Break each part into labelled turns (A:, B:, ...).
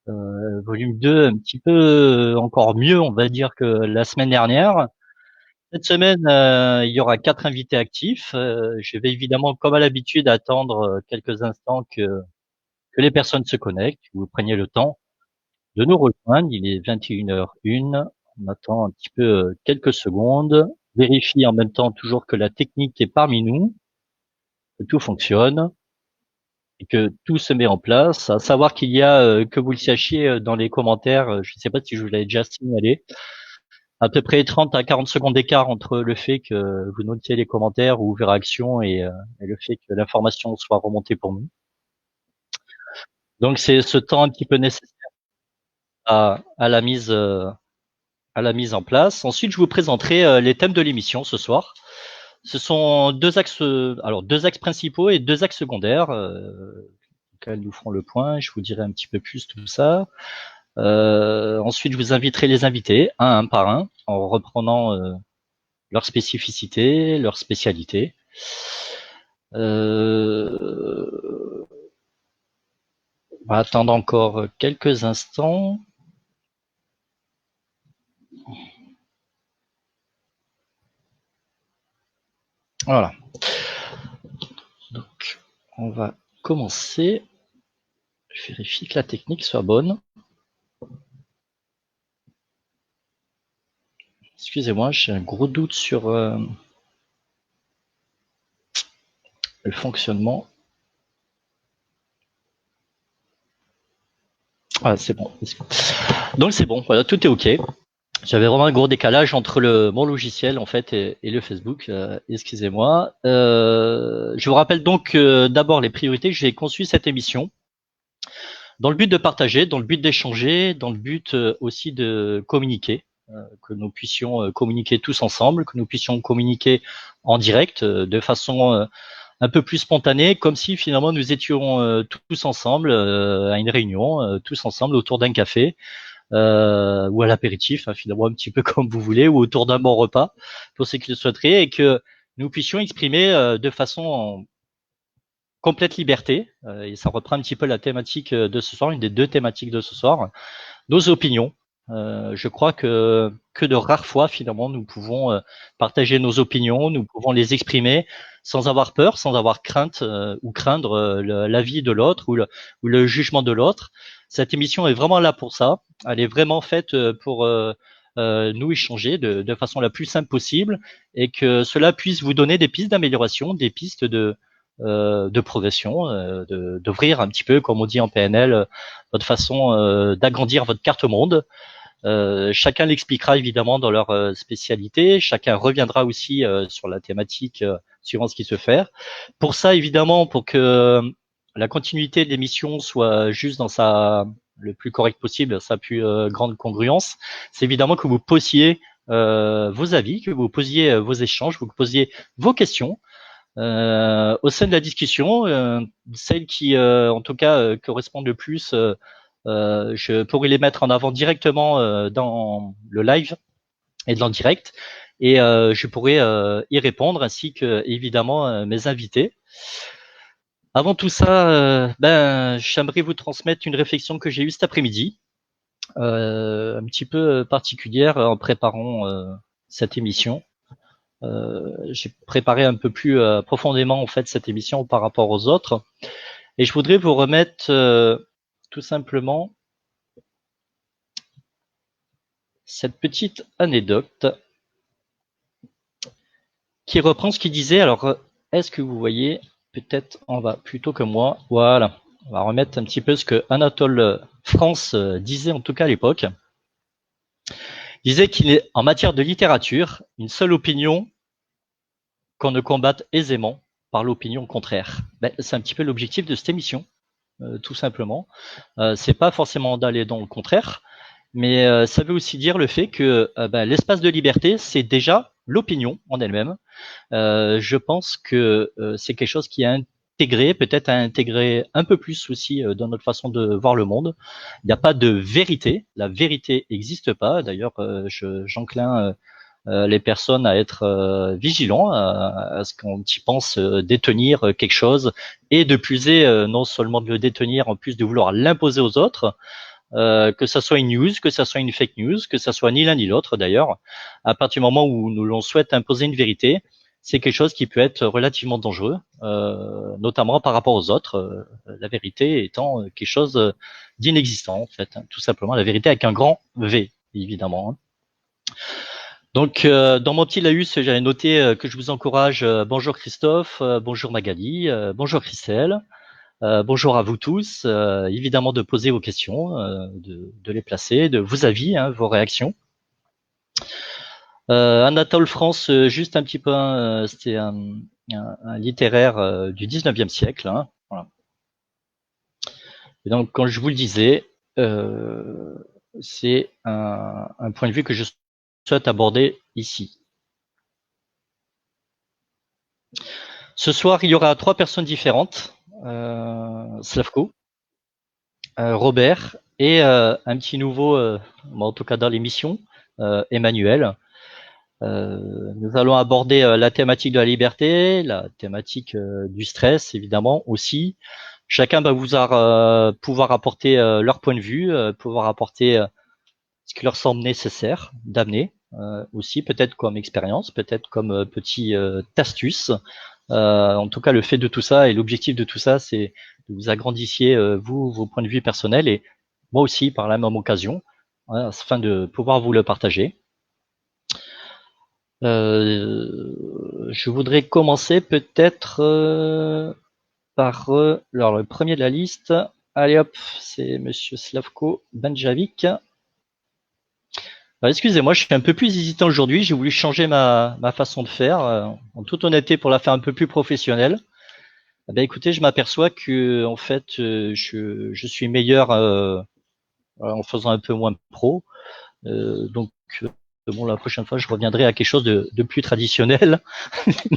A: volume 2 un petit peu encore mieux, on va dire, que la semaine dernière. Cette semaine, il y aura 4 invités actifs. Je vais évidemment, comme à l'habitude, attendre quelques instants que les personnes se connectent, que vous preniez le temps de nous rejoindre. Il est 21h01. On attend un petit peu quelques secondes. Vérifie en même temps toujours que la technique est parmi nous, que tout fonctionne et que tout se met en place. À savoir qu'il y a, que vous le sachiez, dans les commentaires, je ne sais pas si je vous l'avais déjà signalé, à peu près 30 à 40 secondes d'écart entre le fait que vous notiez les commentaires ou vos réactions et le fait que l'information soit remontée pour nous. Donc c'est ce temps un petit peu nécessaire à la mise en place. Ensuite, je vous présenterai les thèmes de l'émission ce soir. Ce sont deux axes principaux et deux axes secondaires, auxquels nous ferons le point. Je vous dirai un petit peu plus tout ça. Ensuite, je vous inviterai les invités, un par un, en reprenant leurs spécificités, leurs spécialités. On va attendre encore quelques instants. Voilà. Donc, on va commencer. Je vérifie que la technique soit bonne. Excusez-moi, j'ai un gros doute sur le fonctionnement. Ah, c'est bon. Donc c'est bon, voilà, tout est OK. J'avais vraiment un gros décalage entre mon logiciel en fait et le Facebook. Excusez-moi. Je vous rappelle donc d'abord les priorités. J'ai conçu cette émission dans le but de partager, dans le but d'échanger, dans le but aussi de communiquer, que nous puissions communiquer tous ensemble, que nous puissions communiquer en direct de façon un peu plus spontanée, comme si finalement nous étions tous ensemble à une réunion, tous ensemble autour d'un café ou à l'apéritif, hein, finalement un petit peu comme vous voulez, ou autour d'un bon repas pour ceux qui le souhaiteraient, et que nous puissions exprimer de façon en complète liberté, et ça reprend un petit peu la thématique de ce soir, une des deux thématiques de ce soir, nos opinions. Je crois que de rares fois, finalement, nous pouvons partager nos opinions, nous pouvons les exprimer sans avoir peur, sans avoir crainte ou craindre l'avis de l'autre ou le jugement de l'autre. Cette émission est vraiment là pour ça. Elle est vraiment faite pour nous échanger de façon la plus simple possible et que cela puisse vous donner des pistes d'amélioration, des pistes de progression, d'ouvrir un petit peu, comme on dit en PNL, votre façon d'agrandir votre carte monde. Chacun l'expliquera évidemment dans leur spécialité. Chacun reviendra aussi sur la thématique suivant ce qui se fait. Pour ça, évidemment, pour que la continuité de l'émission soit juste dans le plus correct possible, sa plus grande congruence, c'est évidemment que vous posiez vos avis, que vous posiez vos échanges, que vous posiez vos questions. Au sein de la discussion, celles qui, en tout cas, correspondent le plus, je pourrais les mettre en avant directement dans le live et dans le direct, et je pourrais y répondre, ainsi que évidemment mes invités. Avant tout ça, j'aimerais vous transmettre une réflexion que j'ai eue cet après-midi, un petit peu particulière en préparant cette émission. J'ai préparé un peu plus profondément en fait cette émission par rapport aux autres, et je voudrais vous remettre tout simplement cette petite anecdote qui reprend ce qu'il disait. Alors, est-ce que vous voyez? Peut-être on va plutôt que moi. Voilà. On va remettre un petit peu ce que Anatole France disait, en tout cas à l'époque. Il disait qu'il est, en matière de littérature, une seule opinion qu'on ne combatte aisément par l'opinion contraire. C'est un petit peu l'objectif de cette émission, tout simplement. C'est pas forcément d'aller dans le contraire, mais ça veut aussi dire le fait que l'espace de liberté, c'est déjà l'opinion en elle-même. Je pense que c'est quelque chose qui est intégré, peut-être à intégrer un peu plus aussi dans notre façon de voir le monde. Il n'y a pas de vérité, la vérité n'existe pas. D'ailleurs, j'enclin les personnes à être vigilants à ce qu'on y pense détenir quelque chose, et de plus est non seulement de le détenir, en plus de vouloir l'imposer aux autres. que ça soit une news, que ça soit une fake news, que ça soit ni l'un ni l'autre d'ailleurs. À partir du moment où l'on souhaite imposer une vérité, c'est quelque chose qui peut être relativement dangereux, notamment par rapport aux autres. La vérité étant quelque chose d'inexistant en fait, hein, tout simplement. La vérité avec un grand V, évidemment. Hein. Donc, dans mon petit laïus, j'avais noté que je vous encourage. Bonjour Christophe, bonjour Magali, bonjour Christelle. Bonjour à vous tous. Évidemment de poser vos questions, de les placer, de vos avis, hein, vos réactions. Anatole France, juste un petit peu, c'était un littéraire du 19e siècle. Hein, voilà. Et donc, quand je vous le disais, c'est un point de vue que je souhaite aborder ici. Ce soir, il y aura 3 personnes différentes. Slavko, Robert et un petit nouveau, en tout cas dans l'émission, Emmanuel. Nous allons aborder la thématique de la liberté, la thématique du stress, évidemment aussi. Chacun va pouvoir apporter leur point de vue, pouvoir apporter ce qui leur semble nécessaire d'amener, aussi peut-être comme expérience, peut-être comme petit astuce. En tout cas, le fait de tout ça et l'objectif de tout ça, c'est que vous agrandissiez vous vos points de vue personnels et moi aussi par la même occasion, hein, afin de pouvoir vous le partager. Je voudrais commencer peut-être par alors le premier de la liste. Allez hop, c'est Monsieur Slavko Benjavic. Excusez-moi, je suis un peu plus hésitant aujourd'hui. J'ai voulu changer ma façon de faire, en toute honnêteté, pour la faire un peu plus professionnelle. Eh ben, écoutez, je m'aperçois que en fait, je suis meilleur en faisant un peu moins pro. Donc, bon, la prochaine fois, je reviendrai à quelque chose de plus traditionnel.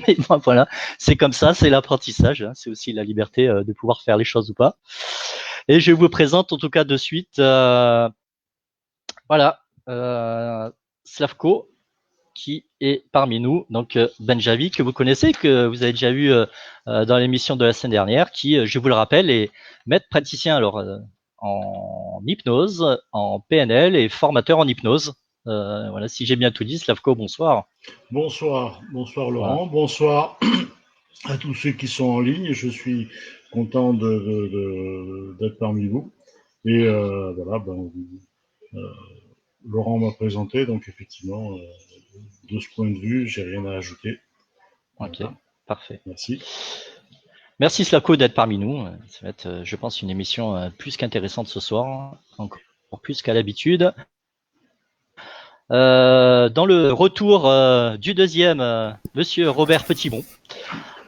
A: Mais bon, voilà, c'est comme ça, c'est l'apprentissage. Hein, c'est aussi la liberté de pouvoir faire les choses ou pas. Et je vous présente en tout cas de suite, voilà, Slavko, qui est parmi nous, donc Benjavi, que vous connaissez, que vous avez déjà vu dans l'émission de la semaine dernière, qui, je vous le rappelle, est maître praticien alors en hypnose, en PNL et formateur en hypnose. Voilà, si j'ai bien tout dit, Slavko, bonsoir.
B: Bonsoir Laurent, voilà. Bonsoir à tous ceux qui sont en ligne. Je suis content d'être parmi vous. Et voilà, Laurent m'a présenté, donc effectivement, de ce point de vue, j'ai rien à ajouter.
A: Ok, voilà. Parfait.
B: Merci.
A: Merci Slavko d'être parmi nous. Ça va être, je pense, une émission plus qu'intéressante ce soir, encore plus qu'à l'habitude. Dans le retour du deuxième, Monsieur Robert Petitbon,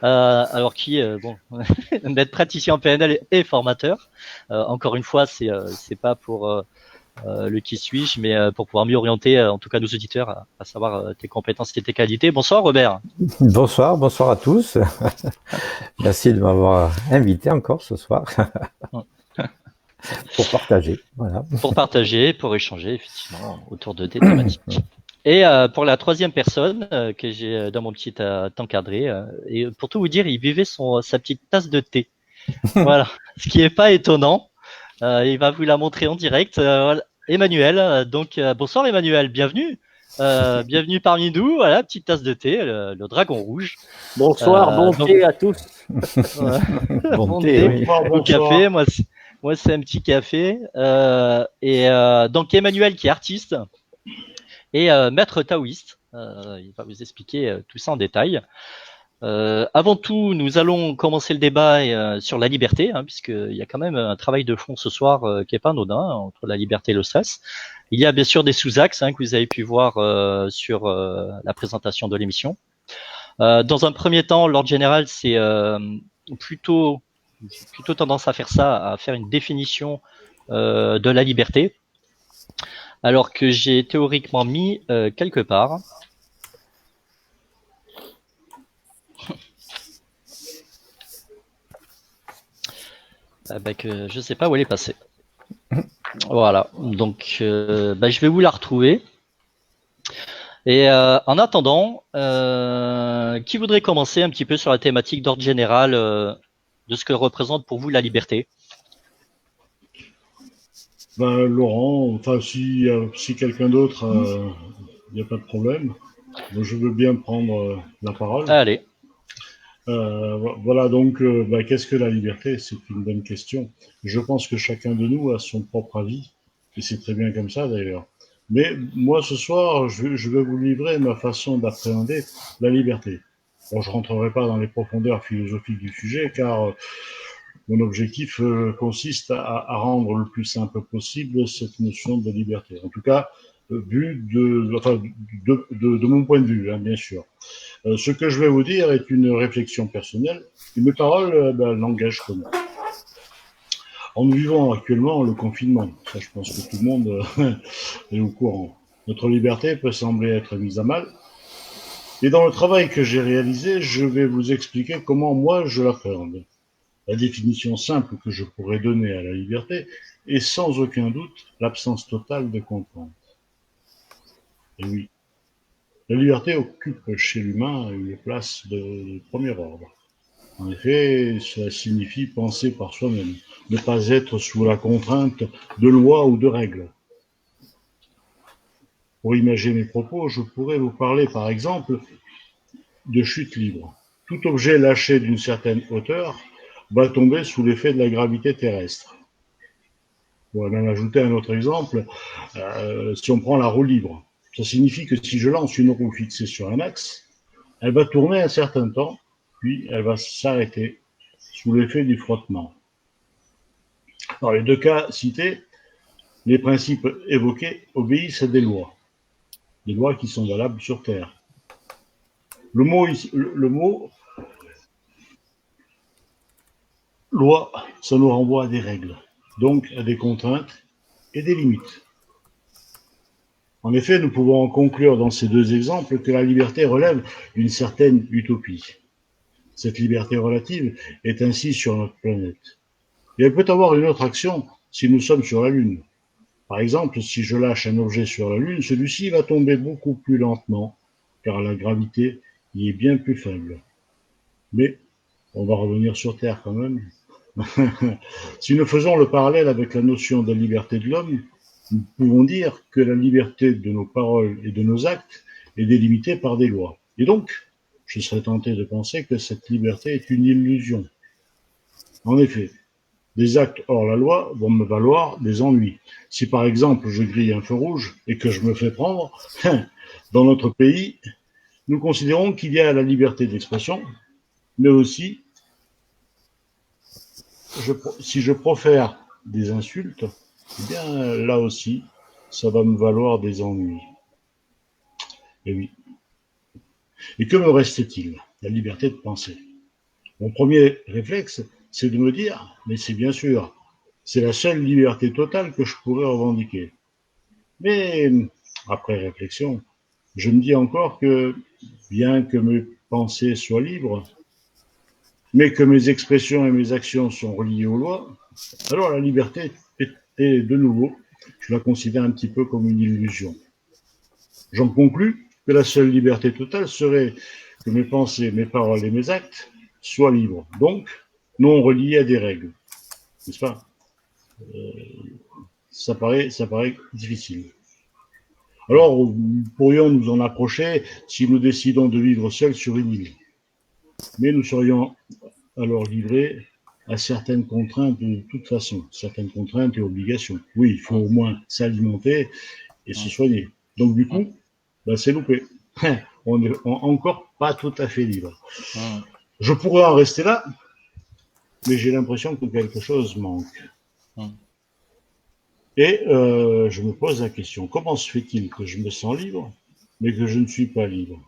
A: alors qui, bon, d'être praticien en PNL et formateur. Encore une fois, c'est pas pour le qui suis-je, mais pour pouvoir mieux orienter, en tout cas nos auditeurs, à savoir tes compétences et tes qualités. Bonsoir Robert.
C: Bonsoir à tous. Merci de m'avoir invité encore ce soir. Pour partager, voilà.
A: Pour partager, pour échanger, effectivement, autour de des thématiques. Et pour la troisième personne que j'ai dans mon petit encadré, et pour tout vous dire, il buvait sa petite tasse de thé. Voilà, ce qui est pas étonnant. Il va vous la montrer en direct. Emmanuel, donc bonsoir Emmanuel, bienvenue. Bienvenue parmi nous, voilà, petite tasse de thé, le dragon rouge.
D: Bonsoir, bon thé à tous.
C: Bon thé, oui.
A: Bon café, moi c'est un petit café. Donc Emmanuel qui est artiste et maître taoïste. Il va vous expliquer tout ça en détail. Avant tout, nous allons commencer le débat sur la liberté, hein, puisqu'il y a quand même un travail de fond ce soir qui est pas anodin entre la liberté et le stress. Il y a bien sûr des sous-axes que vous avez pu voir sur la présentation de l'émission. Dans un premier temps, l'ordre général, c'est plutôt tendance à faire ça, à faire une définition de la liberté, alors que j'ai théoriquement mis quelque part. Que je sais pas où elle est passée. Voilà, donc je vais vous la retrouver. Et en attendant, qui voudrait commencer un petit peu sur la thématique d'ordre général de ce que représente pour vous la liberté?
B: Ben, Laurent, enfin, si quelqu'un d'autre, il n'y a pas de problème. Moi, je veux bien prendre la parole.
A: Allez.
B: Voilà, donc, qu'est-ce que la liberté? C'est une bonne question. Je pense que chacun de nous a son propre avis, et c'est très bien comme ça d'ailleurs. Mais moi, ce soir, je vais vous livrer ma façon d'appréhender la liberté. Bon, je rentrerai pas dans les profondeurs philosophiques du sujet, car mon objectif consiste à rendre le plus simple possible cette notion de liberté. En tout cas, de mon point de vue, hein, bien sûr. Ce que je vais vous dire est une réflexion personnelle et mes paroles langage commun. En vivant actuellement le confinement, ça je pense que tout le monde est au courant. Notre liberté peut sembler être mise à mal. Et dans le travail que j'ai réalisé, je vais vous expliquer comment moi je l'appréhende. La définition simple que je pourrais donner à la liberté est sans aucun doute l'absence totale de contraintes. Et oui, la liberté occupe chez l'humain une place de premier ordre. En effet, cela signifie penser par soi-même, ne pas être sous la contrainte de lois ou de règles. Pour imaginer mes propos, je pourrais vous parler par exemple de chute libre. Tout objet lâché d'une certaine hauteur va tomber sous l'effet de la gravité terrestre. On va même ajouter un autre exemple, si on prend la roue libre. Ça signifie que si je lance une roue fixée sur un axe, elle va tourner un certain temps, puis elle va s'arrêter sous l'effet du frottement. Dans les deux cas cités, les principes évoqués obéissent à des lois qui sont valables sur Terre. Le mot loi, ça nous renvoie à des règles, donc à des contraintes et des limites. En effet, nous pouvons en conclure dans ces deux exemples que la liberté relève d'une certaine utopie. Cette liberté relative est ainsi sur notre planète. Et elle peut avoir une autre action si nous sommes sur la Lune. Par exemple, si je lâche un objet sur la Lune, celui-ci va tomber beaucoup plus lentement, car la gravité y est bien plus faible. Mais on va revenir sur Terre quand même. Si nous faisons le parallèle avec la notion de liberté de l'homme, nous pouvons dire que la liberté de nos paroles et de nos actes est délimitée par des lois. Et donc, je serais tenté de penser que cette liberté est une illusion. En effet, des actes hors la loi vont me valoir des ennuis. Si par exemple je grille un feu rouge et que je me fais prendre, dans notre pays, nous considérons qu'il y a la liberté d'expression, mais aussi, si je profère des insultes, eh bien là aussi, ça va me valoir des ennuis. Et oui. Et que me reste-t-il? La liberté de penser. Mon premier réflexe, c'est de me dire, mais c'est bien sûr, c'est la seule liberté totale que je pourrais revendiquer. Mais après réflexion, je me dis encore que bien que mes pensées soient libres, mais que mes expressions et mes actions sont reliées aux lois, alors la liberté est de nouveau, je la considère un petit peu comme une illusion. J'en conclus que la seule liberté totale serait que mes pensées, mes paroles et mes actes soient libres, donc non reliés à des règles. N'est-ce pas? Ça paraît difficile. Alors, nous pourrions nous en approcher si nous décidons de vivre seuls sur une île. Mais nous serions alors livrés à certaines contraintes de toute façon, certaines contraintes et obligations. Oui, il faut au moins s'alimenter et se soigner. Donc du coup, c'est loupé. On n'est encore pas tout à fait libre. Je pourrais en rester là, mais j'ai l'impression que quelque chose manque. Et je me pose la question, comment se fait-il que je me sens libre, mais que je ne suis pas libre?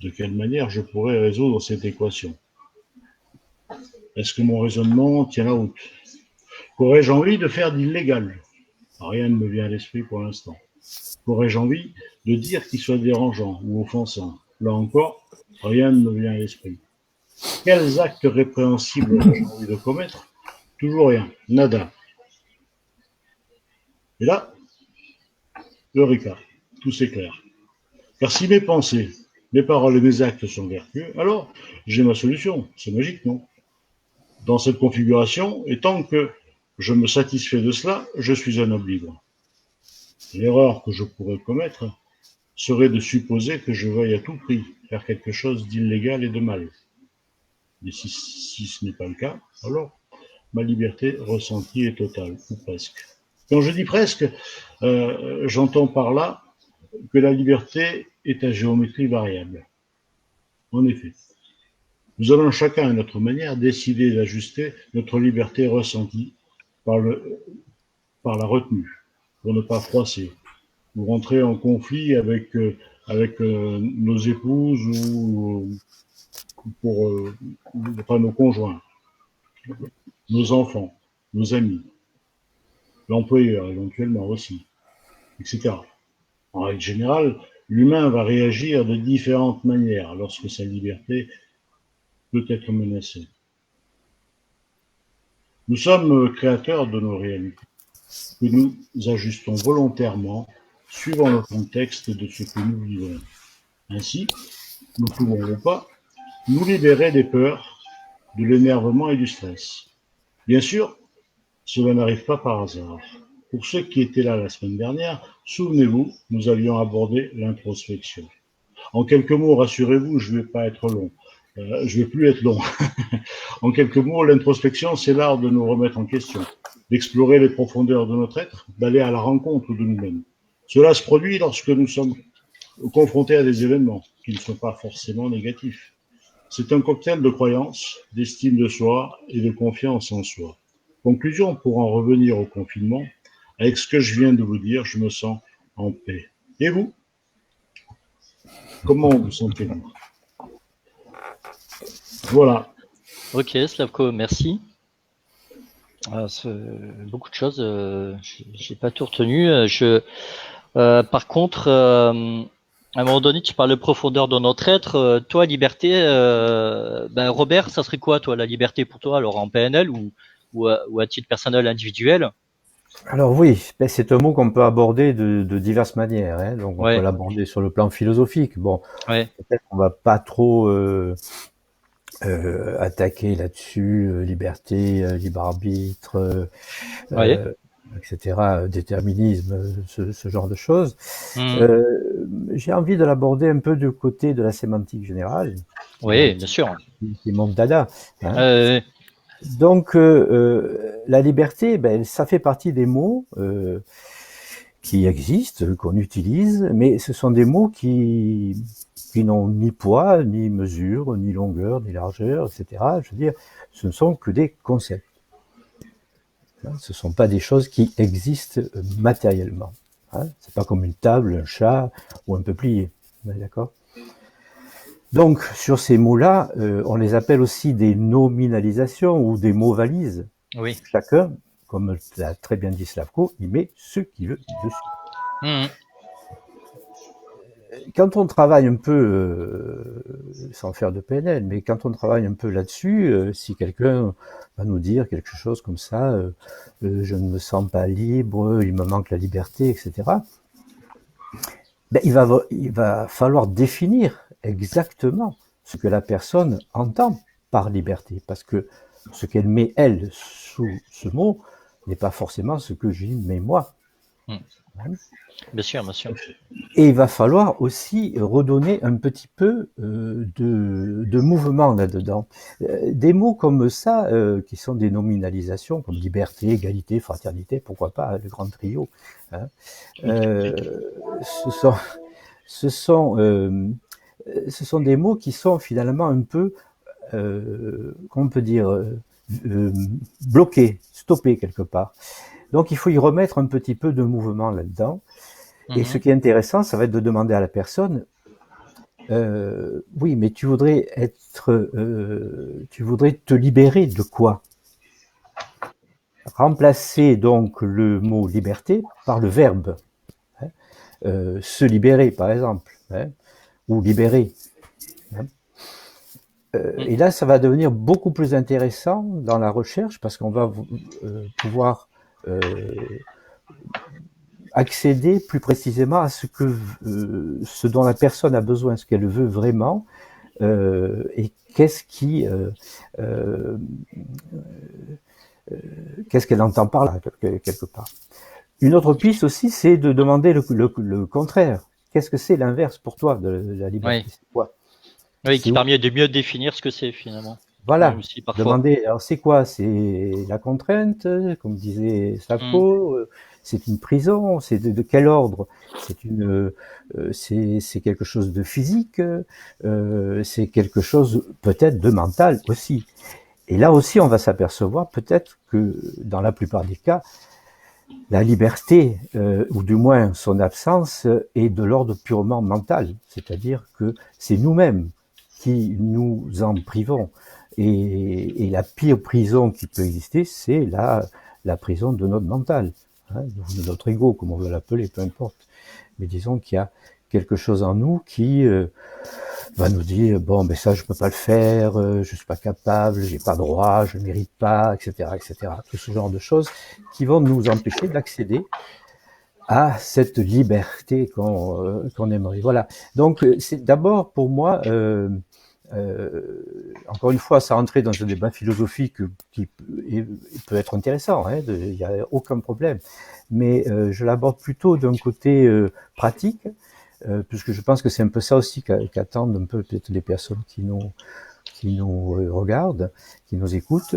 B: De quelle manière je pourrais résoudre cette équation? Est-ce que mon raisonnement tient la route? Qu'aurais-je envie de faire d'illégal? Rien ne me vient à l'esprit pour l'instant. Qu'aurais-je envie de dire qui soit dérangeant ou offensant? Là encore, rien ne me vient à l'esprit. Quels actes répréhensibles j'ai envie de commettre? Toujours rien, nada. Et là, eureka, tout s'éclaire. Car si mes pensées, mes paroles et mes actes sont vertueux, alors j'ai ma solution. C'est magique, non? Dans cette configuration, et tant que je me satisfais de cela, je suis un homme libre. L'erreur que je pourrais commettre serait de supposer que je veuille à tout prix faire quelque chose d'illégal et de mal. Mais si ce n'est pas le cas, alors ma liberté ressentie est totale, ou presque. Quand je dis presque, j'entends par là que la liberté est à géométrie variable. En effet, nous allons chacun à notre manière décider d'ajuster notre liberté ressentie par la retenue, pour ne pas froisser, ou rentrer en conflit avec nos épouses ou enfin, nos conjoints, nos enfants, nos amis, l'employeur éventuellement aussi, etc. En règle générale, l'humain va réagir de différentes manières lorsque sa liberté peut être menacée. Nous sommes créateurs de nos réalités, que nous ajustons volontairement suivant le contexte de ce que nous vivons. Ainsi, nous ne pouvons pas nous libérer des peurs, de l'énervement et du stress. Bien sûr, cela n'arrive pas par hasard. Pour ceux qui étaient là la semaine dernière, souvenez-vous, nous avions abordé l'introspection. En quelques mots, rassurez-vous, je ne vais pas être long. Je ne vais plus être long. En quelques mots, l'introspection, c'est l'art de nous remettre en question, d'explorer les profondeurs de notre être, d'aller à la rencontre de nous-mêmes. Cela se produit lorsque nous sommes confrontés à des événements qui ne sont pas forcément négatifs. C'est un cocktail de croyances, d'estime de soi et de confiance en soi. Conclusion, pour en revenir au confinement, avec ce que je viens de vous dire, je me sens en paix. Et vous? Comment vous sentez-vous? Voilà.
A: Ok, Slavko, merci. Beaucoup de choses, j'ai pas tout retenu. Par contre, à un moment donné, tu parles de profondeur de notre être. Toi, liberté, Robert, ça serait quoi, toi, la liberté pour toi, alors en PNL ou à titre personnel individuel?
C: Alors oui, c'est un mot qu'on peut aborder de diverses manières, hein. Donc on peut
A: Ouais,
C: l'aborder sur le plan philosophique. Bon,
A: ouais,
C: peut-être qu'on va pas trop attaquer là-dessus, liberté, libre arbitre,
A: ouais.
C: euh, etc., déterminisme, ce genre de choses.
A: Mhm.
C: J'ai envie de l'aborder un peu du côté de la sémantique générale,
A: Oui, bien sûr.
C: qui est mon dada, hein.
A: Euh,
C: Donc, la liberté, ça fait partie des mots qui existent, qu'on utilise, mais ce sont des mots qui n'ont ni poids, ni mesure, ni longueur, ni largeur, etc. Je veux dire, ce ne sont que des concepts. Ce ne sont pas des choses qui existent matériellement. C'est pas comme une table, un chat ou un peuplier. D'accord? Donc, sur ces mots-là, on les appelle aussi des nominalisations ou des mots valises.
A: oui.
C: Chacun, comme l'a très bien dit Slavko, il met ce qu'il veut dessus.
A: Mhm.
C: Quand on travaille un peu, sans faire de PNL, mais quand on travaille un peu là-dessus, si quelqu'un va nous dire quelque chose comme ça, je ne me sens pas libre, il me manque la liberté, etc., il va falloir définir exactement ce que la personne entend par liberté, parce que ce qu'elle met, elle, sous ce mot, n'est pas forcément ce que j'y mets moi.
A: Mhm. Bien sûr, bien sûr.
C: Et il va falloir aussi redonner un petit peu de mouvement là-dedans. Des mots comme ça, qui sont des nominalisations, comme liberté, égalité, fraternité, pourquoi pas, le grand trio, hein. Ce sont, ce sont, ce sont des mots qui sont finalement un peu, comment on peut dire, bloqués, stoppés quelque part. Donc il faut y remettre un petit peu de mouvement là-dedans. Et ce qui est intéressant, ça va être de demander à la personne, oui, mais tu voudrais te libérer de quoi? Remplacer donc le mot liberté par le verbe, hein, se libérer par exemple, hein, ou libérer. Hein. Et là, ça va devenir beaucoup plus intéressant dans la recherche parce qu'on va pouvoir accéder plus précisément à ce dont la personne a besoin, ce qu'elle veut vraiment, et qu'est-ce qui qu'est-ce qu'elle entend par là, quelque part. Une autre piste aussi, c'est de demander le contraire. Qu'est-ce que c'est l'inverse pour toi de la liberté?
A: Oui.
C: C'est quoi?
A: Oui, qui permet de mieux définir ce que c'est finalement.
C: Voilà.
A: Oui, aussi, parfois.
C: Demander, alors c'est quoi? C'est la contrainte, comme disait Slavko, c'est une prison, c'est de quel ordre? C'est quelque chose de physique, c'est quelque chose peut-être de mental aussi. Et là aussi, on va s'apercevoir peut-être que dans la plupart des cas, la liberté, ou du moins son absence, est de l'ordre purement mental, c'est-à-dire que c'est nous-mêmes qui nous en privons. Et la pire prison qui peut exister, c'est la prison de notre mental, hein, de notre ego, comme on veut l'appeler, peu importe. Mais disons qu'il y a quelque chose en nous qui va nous dire bon, ben ça je peux pas le faire, je suis pas capable, j'ai pas droit, je mérite pas, etc., etc. Tout ce genre de choses qui vont nous empêcher d'accéder à cette liberté qu'on aimerait. Voilà. Donc c'est d'abord pour moi, encore une fois, ça rentrait dans un débat philosophique qui peut être intéressant, hein, il n'y a aucun problème. Mais je l'aborde plutôt d'un côté pratique, puisque je pense que c'est un peu ça aussi qu'attendent un peu peut-être les personnes qui nous regardent, qui nous écoutent.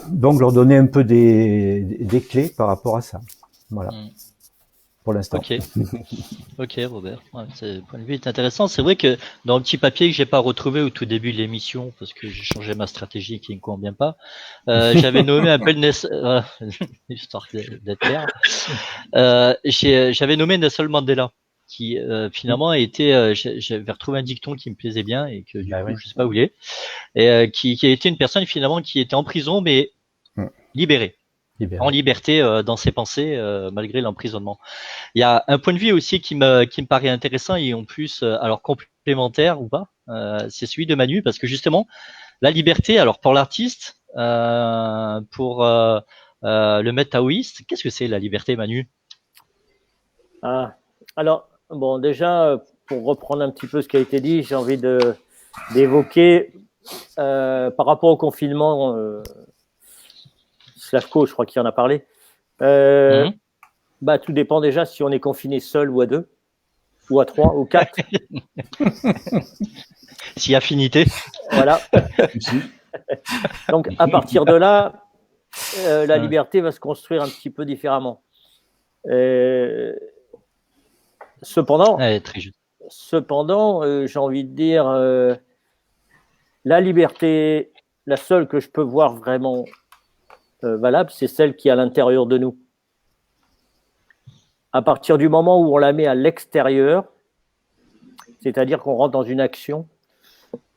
C: Donc leur donner un peu des clés par rapport à ça. Voilà. Pour l'instant.
A: Ok, Robert. Ouais, le point de vue est intéressant. C'est vrai que dans le petit papier que j'ai pas retrouvé au tout début de l'émission, parce que j'ai changé ma stratégie qui ne convient pas, j'avais nommé un peu histoire d'être clair. J'avais nommé Nelson Mandela, qui finalement a été, j'avais retrouvé un dicton qui me plaisait bien et que du coup je sais pas où il est, et qui a été une personne finalement qui était en prison mais libérée. En liberté dans ses pensées malgré l'emprisonnement. Il y a un point de vue aussi qui me paraît intéressant et en plus alors complémentaire ou pas, c'est celui de Manu parce que justement la liberté, alors pour l'artiste, pour le maître taoïste, qu'est-ce que c'est la liberté, Manu?
D: Alors bon, déjà pour reprendre un petit peu ce qui a été dit, j'ai envie d'évoquer par rapport au confinement. Slavko, je crois qu'il en a parlé. Bah, tout dépend déjà si on est confiné seul ou à deux, ou à trois, ou quatre.
A: Si affinité.
D: Voilà. Donc, à partir de là, la liberté va se construire un petit peu différemment. Cependant, j'ai envie de dire, la liberté, la seule que je peux voir vraiment valable, c'est celle qui est à l'intérieur de nous. À partir du moment où on la met à l'extérieur, c'est-à-dire qu'on rentre dans une action,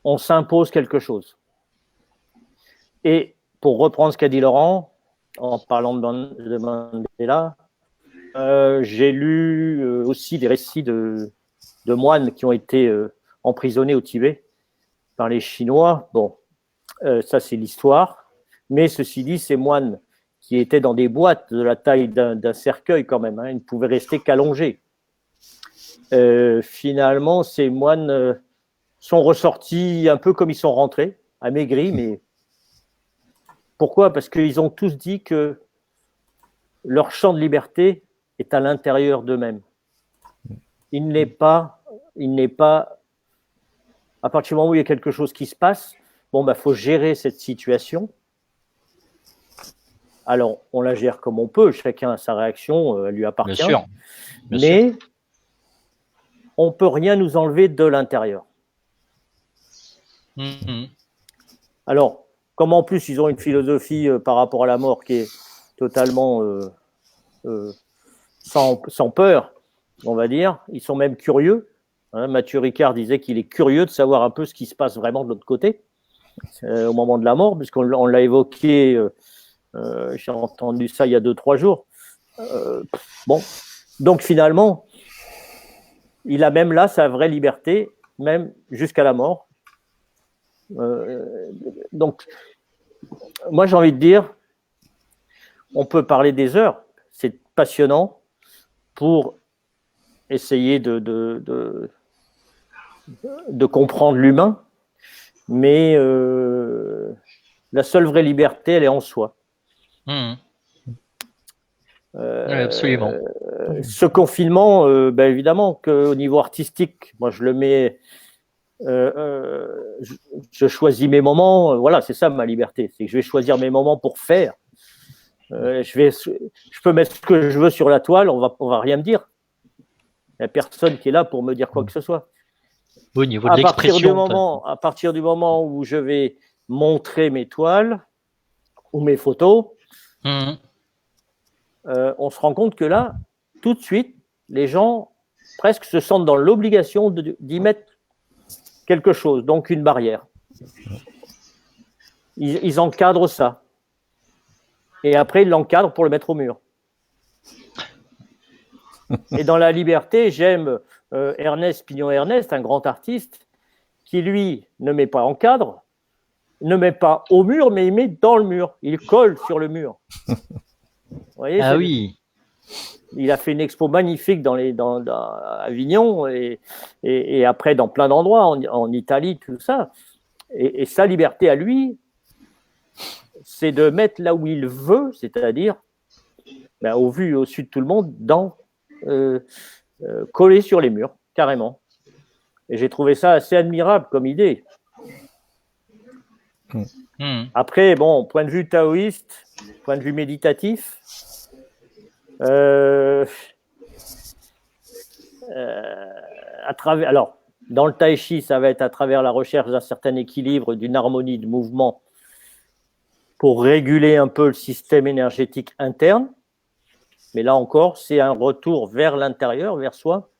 D: on s'impose quelque chose. Et pour reprendre ce qu'a dit Laurent, en parlant de Mandela, j'ai lu aussi des récits de moines qui ont été emprisonnés au Tibet par les Chinois. Bon, ça c'est l'histoire. Mais ceci dit, ces moines qui étaient dans des boîtes de la taille d'un cercueil quand même, hein, ils ne pouvaient rester qu'allongés. Finalement, ces moines sont ressortis un peu comme ils sont rentrés, amaigris, mais pourquoi? Parce qu'ils ont tous dit que leur champ de liberté est à l'intérieur d'eux-mêmes. Il n'est pas, à partir du moment où il y a quelque chose qui se passe, bon, bah, faut gérer cette situation. Alors, on la gère comme on peut, chacun a sa réaction, elle lui appartient.
A: Bien sûr.
D: Mais on ne peut rien nous enlever de l'intérieur. Alors, comme en plus ils ont une philosophie par rapport à la mort qui est totalement sans peur, on va dire, ils sont même curieux. Hein, Mathieu Ricard disait qu'il est curieux de savoir un peu ce qui se passe vraiment de l'autre côté, au moment de la mort, puisqu'on l'a évoqué, j'ai entendu ça il y a 2-3 jours. Bon, donc finalement, il a même là sa vraie liberté, même jusqu'à la mort. Donc, moi j'ai envie de dire, on peut parler des heures, c'est passionnant pour essayer de comprendre l'humain, mais La seule vraie liberté, elle est en soi.
A: Mhm. Oui, absolument.
D: Ce confinement, évidemment qu'au niveau artistique, moi je le mets, je choisis mes moments. Voilà, c'est ça ma liberté, c'est que je vais choisir mes moments pour faire. Je peux mettre ce que je veux sur la toile, on va rien me dire. Il n'y a personne qui est là pour me dire quoi que ce soit.
A: Au niveau de l'expression.
D: À partir du moment où je vais montrer mes toiles ou mes photos, on se rend compte que là, tout de suite, les gens presque se sentent dans l'obligation d'y mettre quelque chose, donc une barrière. Ils encadrent ça. Et après, ils l'encadrent pour le mettre au mur. Et dans la liberté, j'aime Ernest Pignon-Ernest, un grand artiste, qui lui ne met pas en cadre, ne met pas au mur, mais il met dans le mur. Il colle sur le mur. Vous voyez,
A: oui.
D: Il a fait une expo magnifique à Avignon et après dans plein d'endroits, en Italie, tout ça. Et sa liberté à lui, c'est de mettre là où il veut, c'est-à-dire au vu et au su de tout le monde, collé sur les murs, carrément. Et j'ai trouvé ça assez admirable comme idée. Après, bon, point de vue taoïste, point de vue méditatif, alors, dans le tai chi, ça va être à travers la recherche d'un certain équilibre, d'une harmonie de mouvement pour réguler un peu le système énergétique interne. Mais là encore, c'est un retour vers l'intérieur, vers soi.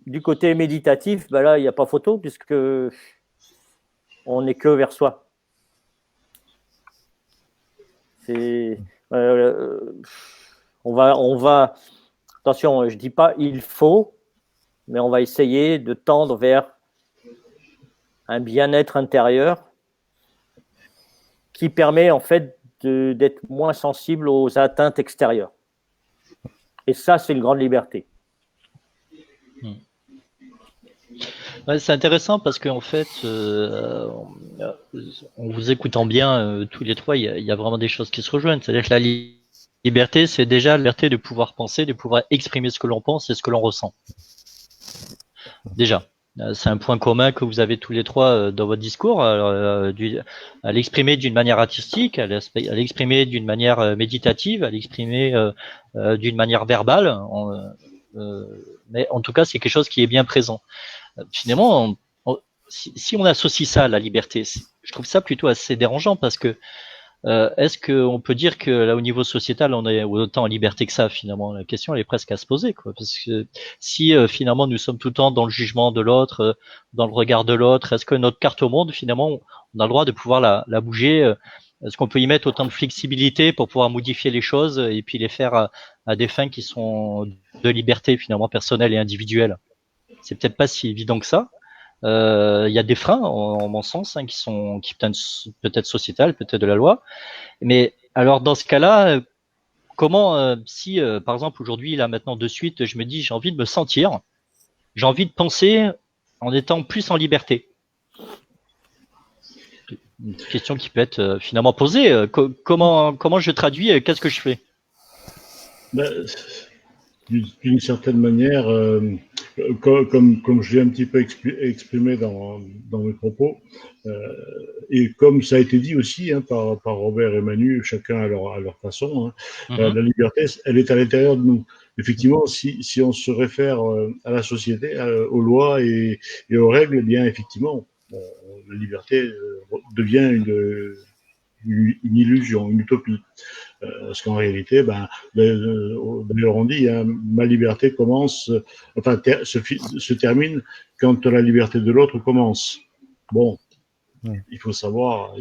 D: Du côté méditatif, là, il n'y a pas photo puisque on n'est que vers soi. On va. Attention, je dis pas il faut, mais on va essayer de tendre vers un bien-être intérieur qui permet en fait d'être moins sensible aux atteintes extérieures. Et ça, c'est une grande liberté.
A: Ouais, c'est intéressant parce qu'en fait, en vous écoutant bien tous les trois, il y a vraiment des choses qui se rejoignent. C'est-à-dire que la liberté, c'est déjà la liberté de pouvoir penser, de pouvoir exprimer ce que l'on pense et ce que l'on ressent. Déjà, c'est un point commun que vous avez tous les trois dans votre discours, à l'exprimer d'une manière artistique, à l'exprimer d'une manière méditative, à l'exprimer d'une manière verbale. Mais en tout cas, c'est quelque chose qui est bien présent. Finalement, si on associe ça à la liberté, je trouve ça plutôt assez dérangeant parce que est-ce qu'on peut dire que là au niveau sociétal on est autant en liberté que ça? Finalement, la question elle est presque à se poser, quoi. Parce que si finalement nous sommes tout le temps dans le jugement de l'autre, dans le regard de l'autre, est-ce que notre carte au monde finalement on a le droit de pouvoir la bouger? Est-ce qu'on peut y mettre autant de flexibilité pour pouvoir modifier les choses et puis les faire à des fins qui sont de liberté finalement personnelle et individuelle? C'est peut-être pas si évident que ça. Il y a des freins, en mon sens, qui peut-être sociétal, peut-être de la loi. Mais alors dans ce cas-là, comment, si par exemple aujourd'hui, là maintenant de suite, je me dis j'ai envie de me sentir, j'ai envie de penser en étant plus en liberté. Une question qui peut être finalement posée. Comment je traduis? Qu'est-ce que je fais?
B: D'une certaine manière, comme je l'ai un petit peu exprimé dans mes propos, et comme ça a été dit aussi par Robert et Manu, chacun à leur façon, la liberté, elle est à l'intérieur de nous. Effectivement, si on se réfère à la société, aux lois et aux règles, eh bien effectivement, la liberté devient une illusion, une utopie. Parce qu'en réalité, d'ailleurs on dit, ma liberté commence, se termine quand la liberté de l'autre commence. Bon, il faut savoir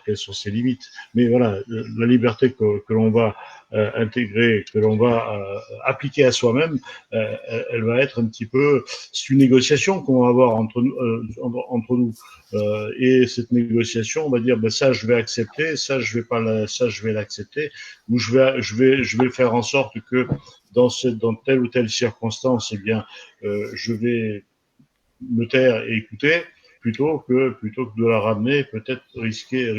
B: quelles sont ses limites. Mais voilà, la liberté que l'on va intégrer, que l'on va appliquer à soi-même, elle va être un petit peu, c'est une négociation qu'on va avoir entre nous. Et cette négociation, on va dire, ça je vais accepter, ça je vais l'accepter, ou je vais faire en sorte que dans telle ou telle circonstance, eh bien, je vais me taire et écouter. plutôt que de la ramener, peut-être risquer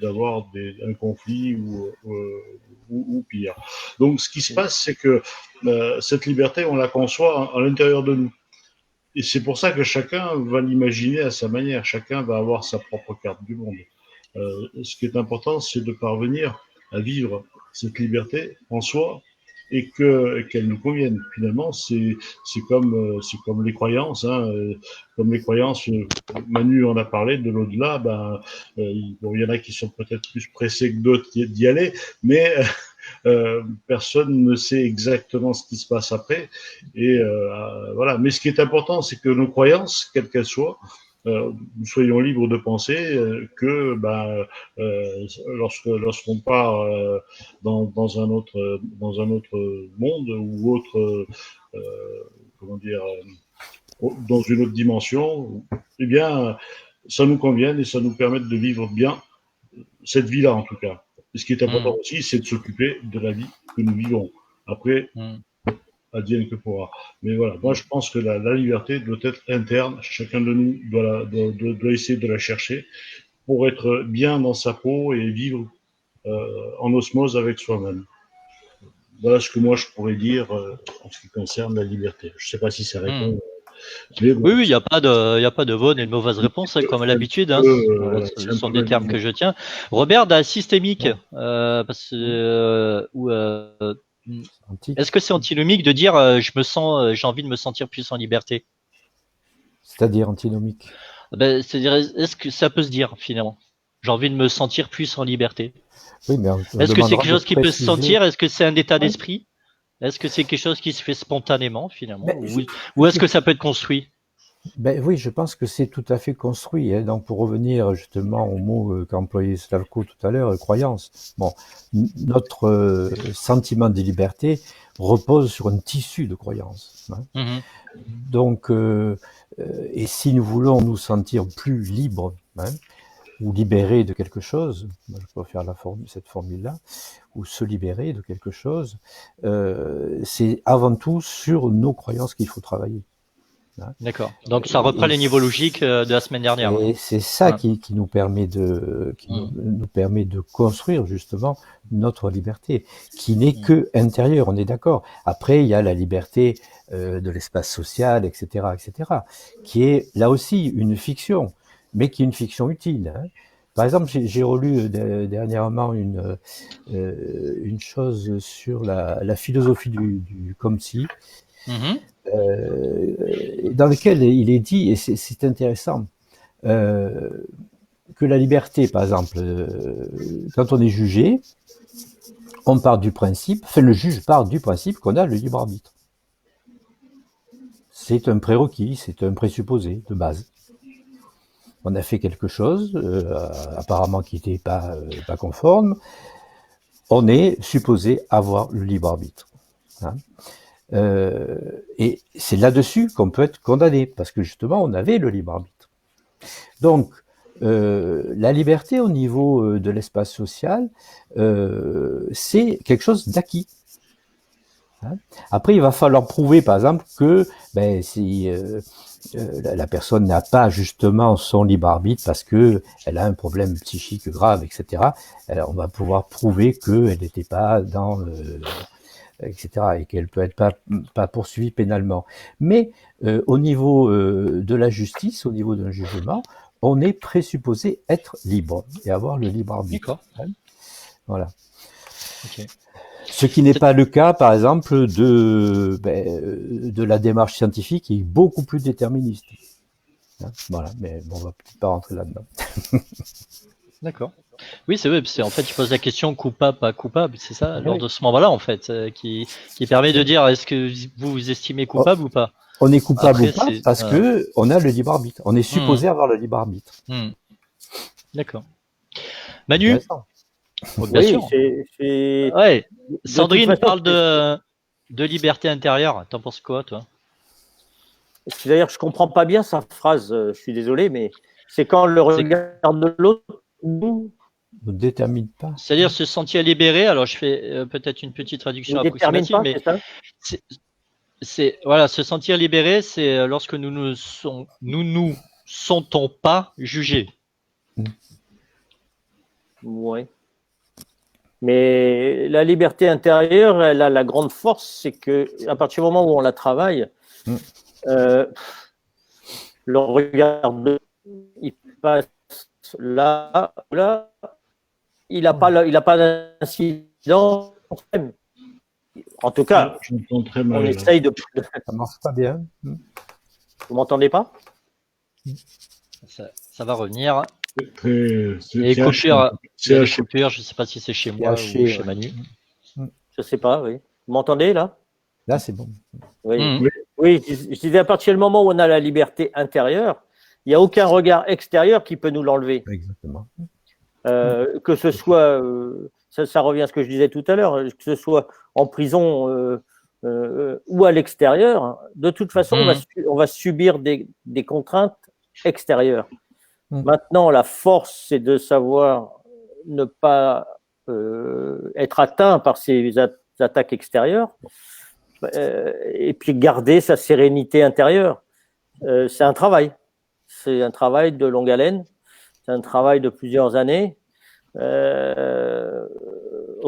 B: d'avoir un conflit ou pire. Donc, ce qui se passe, c'est que cette liberté, on la conçoit à l'intérieur de nous. Et c'est pour ça que chacun va l'imaginer à sa manière. Chacun va avoir sa propre carte du monde. Ce qui est important, c'est de parvenir à vivre cette liberté en soi et qu'elle nous convienne. Finalement, c'est comme les croyances, hein. Comme les croyances, Manu en a parlé de l'au-delà. Bon, il y en a qui sont peut-être plus pressés que d'autres d'y aller, mais personne ne sait exactement ce qui se passe après. Et voilà. Mais ce qui est important, c'est que nos croyances, quelles qu'elles soient, nous soyons libres de penser que lorsqu'on part dans un autre monde ou autre comment dire dans une autre dimension, eh bien ça nous convienne et ça nous permet de vivre bien cette vie-là en tout cas. Et ce qui est important aussi, c'est de s'occuper de la vie que nous vivons. Après, advienne que pourra. Mais voilà, moi je pense que la liberté doit être interne. Chacun de nous doit essayer de la chercher pour être bien dans sa peau et vivre en osmose avec soi-même. Voilà ce que moi je pourrais dire en ce qui concerne la liberté. Je ne sais pas si ça répond.
A: Mais bon, oui, il n'y a pas de bonne et de mauvaise réponse, hein, comme à l'habitude. Hein. Ce sont des termes que je tiens. Robert, dans systémique, est-ce que c'est antinomique de dire j'ai envie de me sentir plus en liberté?
C: C'est-à-dire antinomique.
A: C'est-à-dire, est-ce que ça peut se dire finalement? J'ai envie de me sentir plus en liberté.
C: Oui, mais
A: est-ce que c'est quelque chose qui peut se sentir? Est-ce que c'est un état d'esprit? Est-ce que c'est quelque chose qui se fait spontanément finalement? Ou est-ce que ça peut être construit?
C: Oui, je pense que c'est tout à fait construit. Hein. Donc, pour revenir justement au mot qu'employait Slavko tout à l'heure, croyance. Bon, notre sentiment de liberté repose sur un tissu de croyances. Hein. Donc, et si nous voulons nous sentir plus libres, hein, ou libérés de quelque chose, moi je préfère cette formule-là, ou se libérer de quelque chose, c'est avant tout sur nos croyances qu'il faut travailler.
A: D'accord. Donc ça reprend les niveaux logiques de la semaine dernière.
C: Et c'est ça qui nous permet nous permet de construire justement notre liberté, qui n'est que intérieure. On est d'accord. Après, il y a la liberté de l'espace social, etc., qui est là aussi une fiction, mais qui est une fiction utile. Hein. Par exemple, j'ai relu dernièrement une chose sur la philosophie du Comte. Dans lequel il est dit, et c'est intéressant, que la liberté, par exemple, quand on est jugé, on part du principe, le juge part du principe qu'on a le libre arbitre. C'est un prérequis, c'est un présupposé de base. On a fait quelque chose, apparemment qui n'était pas conforme, on est supposé avoir le libre arbitre. Hein. Et c'est là-dessus qu'on peut être condamné, parce que justement, on avait le libre arbitre. Donc, la liberté au niveau de l'espace social, c'est quelque chose d'acquis. Hein. Après, il va falloir prouver, par exemple, que si la personne n'a pas justement son libre arbitre parce que elle a un problème psychique grave, etc., on va pouvoir prouver qu'elle n'était pas dans etc., et qu'elle peut être pas poursuivie pénalement. Mais au niveau de la justice, au niveau d'un jugement, on est présupposé être libre et avoir le libre arbitre. Hein. Voilà. Okay. Ce qui n'est pas le cas, par exemple, de la démarche scientifique, qui est beaucoup plus déterministe. Hein. Voilà, mais bon, on va peut-être pas rentrer là-dedans.
A: D'accord. Oui, c'est vrai. En fait, il pose la question coupable, pas coupable. C'est ça, lors de ce moment-là, en fait, qui permet de dire est-ce que vous vous estimez coupable ou pas?
C: On est coupable ou pas parce que on a le libre arbitre. On est supposé avoir le libre arbitre.
A: D'accord. Manu.
D: Bien sûr.
A: Ouais. Sandrine parle de liberté intérieure. T'en penses quoi, toi?
D: D'ailleurs, je comprends pas bien sa phrase. Je suis désolé, mais c'est quand le regard de l'autre nous
C: ne détermine pas.
A: C'est-à-dire se sentir libéré. Alors, je fais peut-être une petite traduction approximative, mais c'est voilà, se sentir libéré, c'est lorsque nous sont-on pas jugés?
D: Ouais. Mais la liberté intérieure, elle a la grande force, c'est que à partir du moment où on la travaille, le regard il passe là, il n'a pas d'incidence. En tout cas,
B: j'entends très mal,
D: on
B: là.
D: essaye de.
C: Ça marche pas bien.
D: Vous m'entendez pas?
A: Ça va revenir.
B: C'est
A: Et
B: c'est
A: coupures, il y a des
B: haché.
A: coupures, je sais pas si c'est chez
C: C'est
A: moi
C: haché,
A: ou chez
C: ouais.
A: Manu.
D: Je sais pas, oui. Vous m'entendez là?
C: Là, c'est bon.
D: Oui.
A: Mhm.
D: Oui, je disais à partir du moment où on a la liberté intérieure, il n'y a aucun regard extérieur qui peut nous l'enlever.
C: Exactement.
D: Que ce soit, ça revient à ce que je disais tout à l'heure, que ce soit en prison ou à l'extérieur, de toute façon, on va subir des contraintes extérieures. Maintenant, la force, c'est de savoir ne pas être atteint par ces attaques extérieures et puis garder sa sérénité intérieure. C'est un travail. C'est un travail de longue haleine. C'est un travail de plusieurs années, au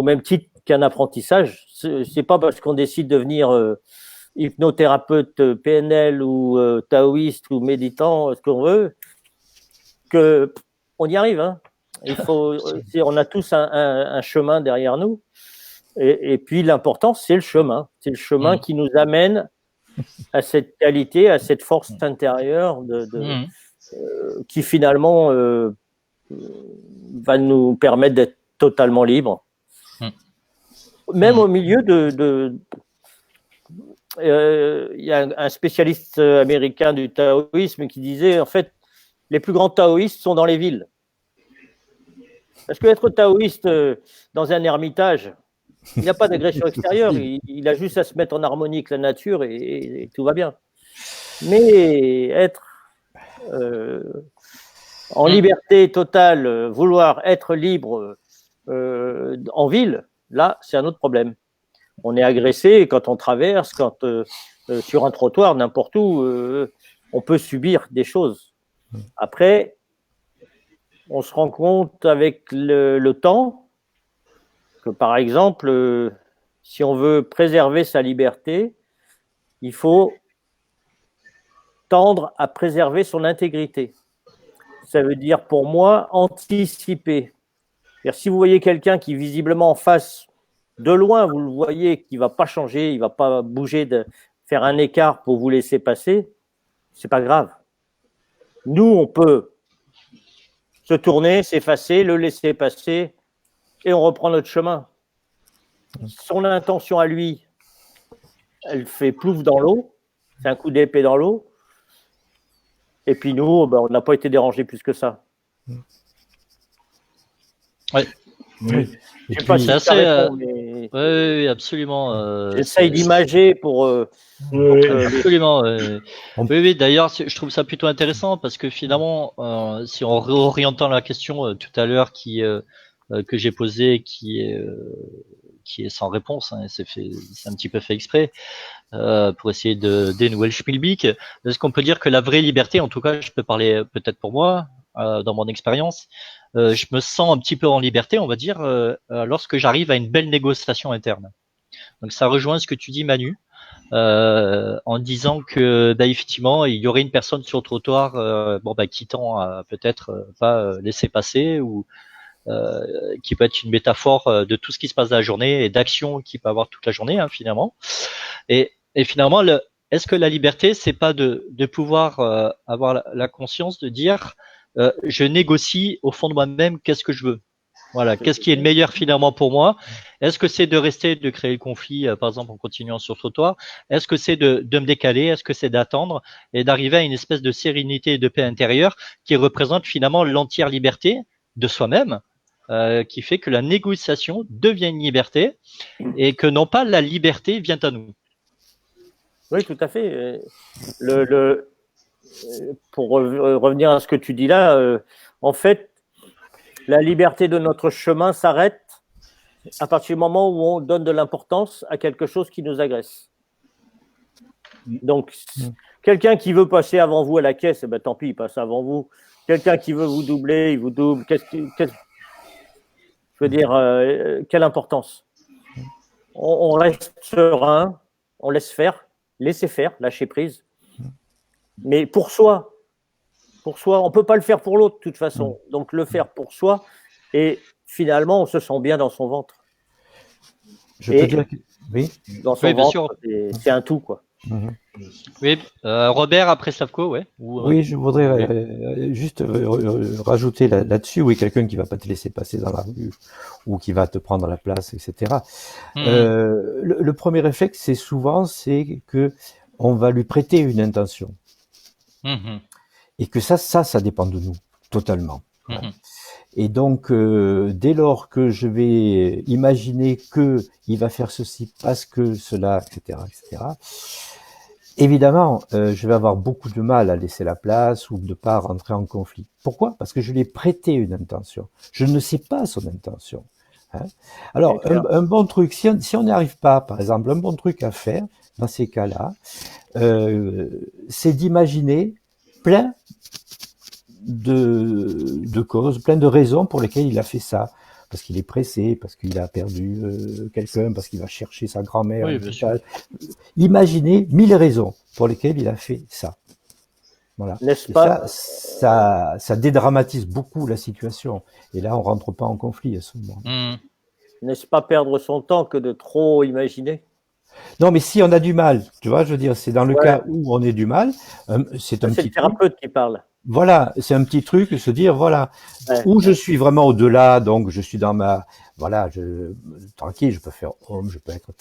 D: même titre qu'un apprentissage. C'est pas parce qu'on décide de devenir hypnothérapeute PNL ou taoïste ou méditant, ce qu'on veut, que on y arrive. Hein. On a tous un chemin derrière nous. Et puis l'important, c'est le chemin. C'est le chemin qui nous amène à cette qualité, à cette force intérieure qui finalement va nous permettre d'être totalement libres. Même au milieu il y a un spécialiste américain du taoïsme qui disait, en fait, les plus grands taoïstes sont dans les villes. Parce que être taoïste dans un ermitage, il n'y a pas d'agression extérieure, il a juste à se mettre en harmonie avec la nature et tout va bien. Mais être en liberté totale, vouloir être libre en ville, là, c'est un autre problème. On est agressé quand on traverse, quand sur un trottoir, n'importe où, on peut subir des choses. Après, on se rend compte avec le temps que, par exemple, si on veut préserver sa liberté, il faut tendre à préserver son intégrité. Ça veut dire, pour moi, anticiper. C'est-à-dire, si vous voyez quelqu'un qui, visiblement, en face, de loin, vous le voyez, qui ne va pas changer, il ne va pas bouger, de faire un écart pour vous laisser passer, ce n'est pas grave. Nous, on peut se tourner, s'effacer, le laisser passer, et on reprend notre chemin. Son intention à lui, elle fait plouf dans l'eau, c'est un coup d'épée dans l'eau, et puis nous, on n'a pas été dérangés plus que ça.
A: Ouais.
B: Oui.
D: Je ne sais pas si ça répond, mais
A: oui, absolument.
D: j'essaye d'imager pour...
A: absolument. Oui, d'ailleurs, je trouve ça plutôt intéressant parce que finalement, si on réorientant la question tout à l'heure que j'ai posée, qui est sans réponse, hein, c'est un petit peu fait exprès, pour essayer de dénouer le schmilblick. Est-ce qu'on peut dire que la vraie liberté, en tout cas, je peux parler peut-être pour moi, dans mon expérience, je me sens un petit peu en liberté, on va dire, lorsque j'arrive à une belle négociation interne. Donc ça rejoint ce que tu dis, Manu, en disant que effectivement, il y aurait une personne sur le trottoir, qui tend à peut-être pas laisser passer, ou qui peut être une métaphore de tout ce qui se passe dans la journée et d'action qu'il peut avoir toute la journée, hein, finalement. Et finalement, est-ce que la liberté, c'est pas de pouvoir avoir la conscience de dire je négocie au fond de moi-même qu'est-ce que je veux. Voilà, qu'est-ce qui est le meilleur finalement pour moi? Est-ce que c'est de créer le conflit, par exemple en continuant sur le trottoir? Est-ce que c'est de me décaler? Est-ce que c'est d'attendre et d'arriver à une espèce de sérénité et de paix intérieure qui représente finalement l'entière liberté de soi-même, qui fait que la négociation devient une liberté et que non pas la liberté vient à nous.
D: Oui, tout à fait. Pour revenir à ce que tu dis là, en fait, la liberté de notre chemin s'arrête à partir du moment où on donne de l'importance à quelque chose qui nous agresse. Donc, quelqu'un qui veut passer avant vous à la caisse, eh ben, tant pis, il passe avant vous. Quelqu'un qui veut vous doubler, il vous double. Je veux dire, quelle importance? On reste serein, on laisse faire, laisser faire, lâcher prise. Mais pour soi, on ne peut pas le faire pour l'autre de toute façon. Donc, le faire pour soi, et finalement, on se sent bien dans son ventre.
C: Je peux dire que... Oui.
D: Dans son ventre, c'est un tout, quoi.
A: Oui, Robert après Slavko, ouais.
C: Oui, je voudrais juste rajouter là-dessus, oui, quelqu'un qui va pas te laisser passer dans la rue ou qui va te prendre la place, etc. Le premier réflexe, c'est que on va lui prêter une intention et que ça dépend de nous totalement. Voilà. Et donc, dès lors que je vais imaginer que il va faire ceci parce que cela, etc., évidemment, je vais avoir beaucoup de mal à laisser la place ou de pas rentrer en conflit. Pourquoi? Parce que je lui ai prêté une intention. Je ne sais pas son intention. Hein. Alors, un bon truc, si on n'y arrive pas, par exemple, un bon truc à faire dans ces cas-là, c'est d'imaginer plein de causes, plein de raisons pour lesquelles il a fait ça. Parce qu'il est pressé, parce qu'il a perdu quelqu'un, parce qu'il va chercher sa grand-mère.
A: Oui, bien sûr.
C: Imaginez 1000 raisons pour lesquelles il a fait ça. Voilà.
D: N'est-ce pas?
C: Ça dédramatise beaucoup la situation. Et là, on rentre pas en conflit à ce moment.
D: N'est-ce pas perdre son temps que de trop imaginer?
C: Non, mais si on a du mal, tu vois, je veux dire, c'est dans le cas où on a du mal, c'est un petit
D: le thérapeute qui parle.
C: Voilà, c'est un petit truc, se dire, voilà, où je suis vraiment au-delà, donc je suis dans ma, voilà, tranquille, je peux faire homme, je peux être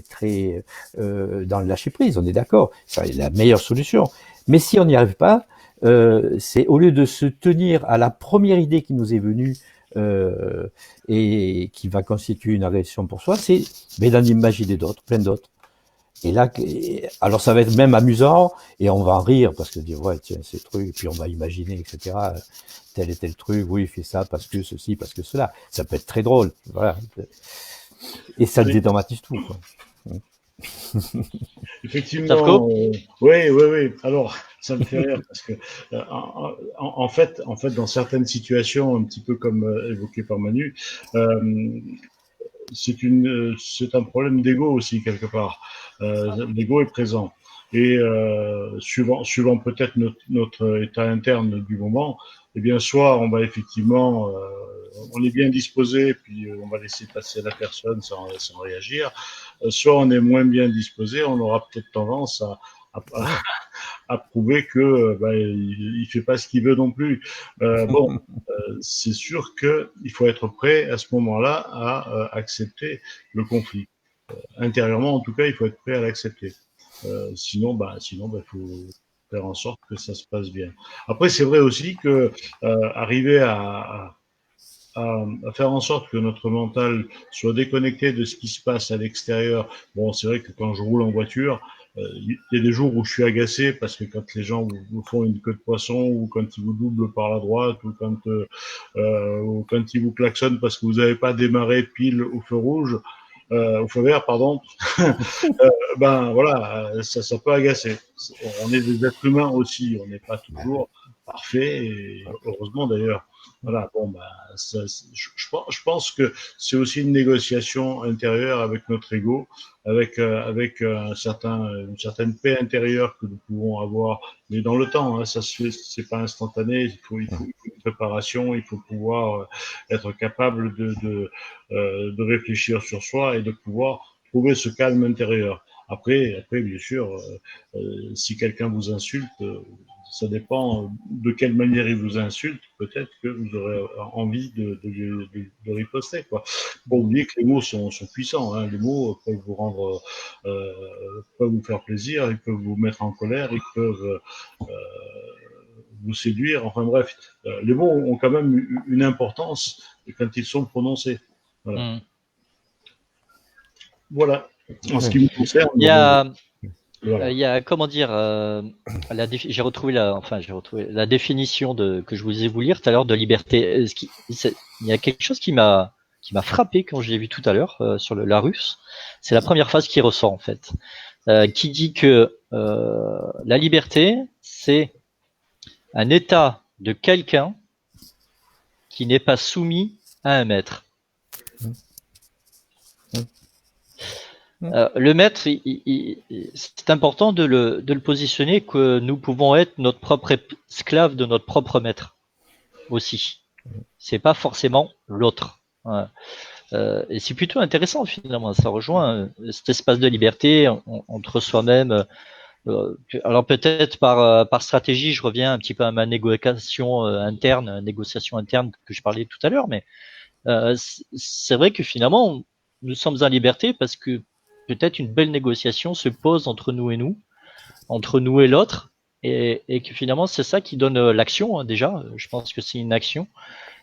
C: très dans le lâcher-prise, on est d'accord, c'est la meilleure solution. Mais si on n'y arrive pas, c'est au lieu de se tenir à la première idée qui nous est venue et qui va constituer une agression pour soi, c'est d'en imaginer d'autres, plein d'autres. Et là, alors ça va être même amusant et on va en rire parce que dire ouais tiens ces trucs et puis on va imaginer etc. Tel et tel truc, oui il fait ça parce que ceci, parce que cela. Ça peut être très drôle, voilà. Et ça dédramatise tout quoi.
B: Effectivement. Oui. Alors ça me fait rire parce que en fait dans certaines situations un petit peu comme évoqué par Manu. C'est un problème d'ego aussi quelque part. L'ego est présent et suivant peut-être notre état interne du moment, eh bien soit on va effectivement on est bien disposé puis on va laisser passer la personne sans réagir, soit on est moins bien disposé, on aura peut-être tendance à prouver que il fait pas ce qu'il veut non plus. C'est sûr que il faut être prêt à ce moment-là à accepter le conflit. Intérieurement, en tout cas, il faut être prêt à l'accepter. Sinon, il faut faire en sorte que ça se passe bien. Après, c'est vrai aussi que arriver à faire en sorte que notre mental soit déconnecté de ce qui se passe à l'extérieur. Bon, c'est vrai que quand je roule en voiture, il y a des jours où je suis agacé parce que quand les gens vous font une queue de poisson ou quand ils vous doublent par la droite ou quand ils vous klaxonnent parce que vous n'avez pas démarré pile au feu rouge, au feu vert, pardon, voilà, ça peut agacer. On est des êtres humains aussi, on n'est pas toujours parfait et heureusement d'ailleurs. Voilà, je pense que c'est aussi une négociation intérieure avec notre ego, avec une certaine paix intérieure que nous pouvons avoir, mais dans le temps, hein, ça c'est pas instantané. Il faut une préparation, il faut pouvoir être capable de réfléchir sur soi et de pouvoir trouver ce calme intérieur. Après, bien sûr, si quelqu'un vous insulte, ça dépend de quelle manière il vous insulte. Peut-être que vous aurez envie de riposter, quoi. Faut oublier que les mots sont puissants. Hein. Les mots peuvent vous rendre, peuvent vous faire plaisir, ils peuvent vous mettre en colère, ils peuvent vous séduire. Enfin bref, les mots ont quand même une importance quand ils sont prononcés. Voilà. Voilà. En ce qui me concerne.
A: Il y a comment dire, j'ai retrouvé la définition que je vous ai voulu lire tout à l'heure de liberté. Il y a quelque chose qui m'a frappé quand je l'ai vu tout à l'heure sur la Russe. C'est la première phrase qui ressort en fait. qui dit que la liberté, c'est un état de quelqu'un qui n'est pas soumis à un maître. Le maître, c'est important de le positionner que nous pouvons être notre propre esclave de notre propre maître aussi. C'est pas forcément l'autre. Et c'est plutôt intéressant finalement. Ça rejoint cet espace de liberté entre soi-même. Alors peut-être par stratégie, je reviens un petit peu à ma négociation interne que je parlais tout à l'heure, mais c'est vrai que finalement, nous sommes en liberté parce que peut-être une belle négociation se pose entre nous et nous, entre nous et l'autre, et que finalement c'est ça qui donne l'action déjà. Je pense que c'est une action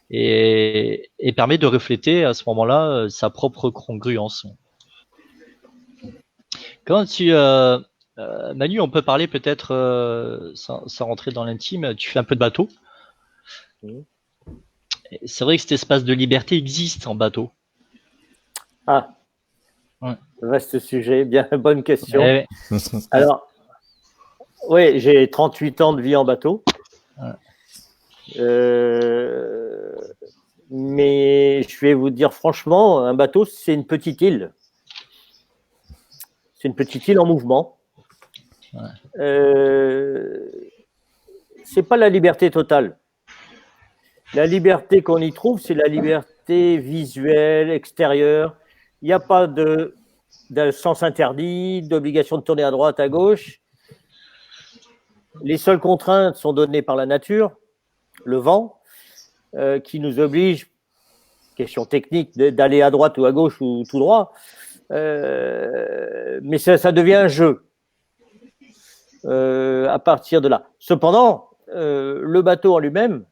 A: et permet de refléter à ce moment-là sa propre congruence. Quand tu Manu, on peut parler peut-être sans rentrer dans l'intime. Tu fais un peu de bateau. C'est vrai que cet espace de liberté existe en bateau.
D: Ah,
A: ouais.
D: Vaste sujet, bien bonne question.
A: Ouais.
D: Alors, oui, j'ai 38 ans de vie en bateau. Ouais. Mais je vais vous dire franchement, un bateau, c'est une petite île. C'est une petite île en mouvement. Ouais. C'est pas la liberté totale. La liberté qu'on y trouve, c'est la liberté visuelle, extérieure. Il n'y a pas de sens interdit, d'obligation de tourner à droite, à gauche. Les seules contraintes sont données par la nature, le vent, qui nous oblige, question technique, d'aller à droite ou à gauche ou tout droit. Mais ça devient un jeu à partir de là. Cependant, le bateau en lui-même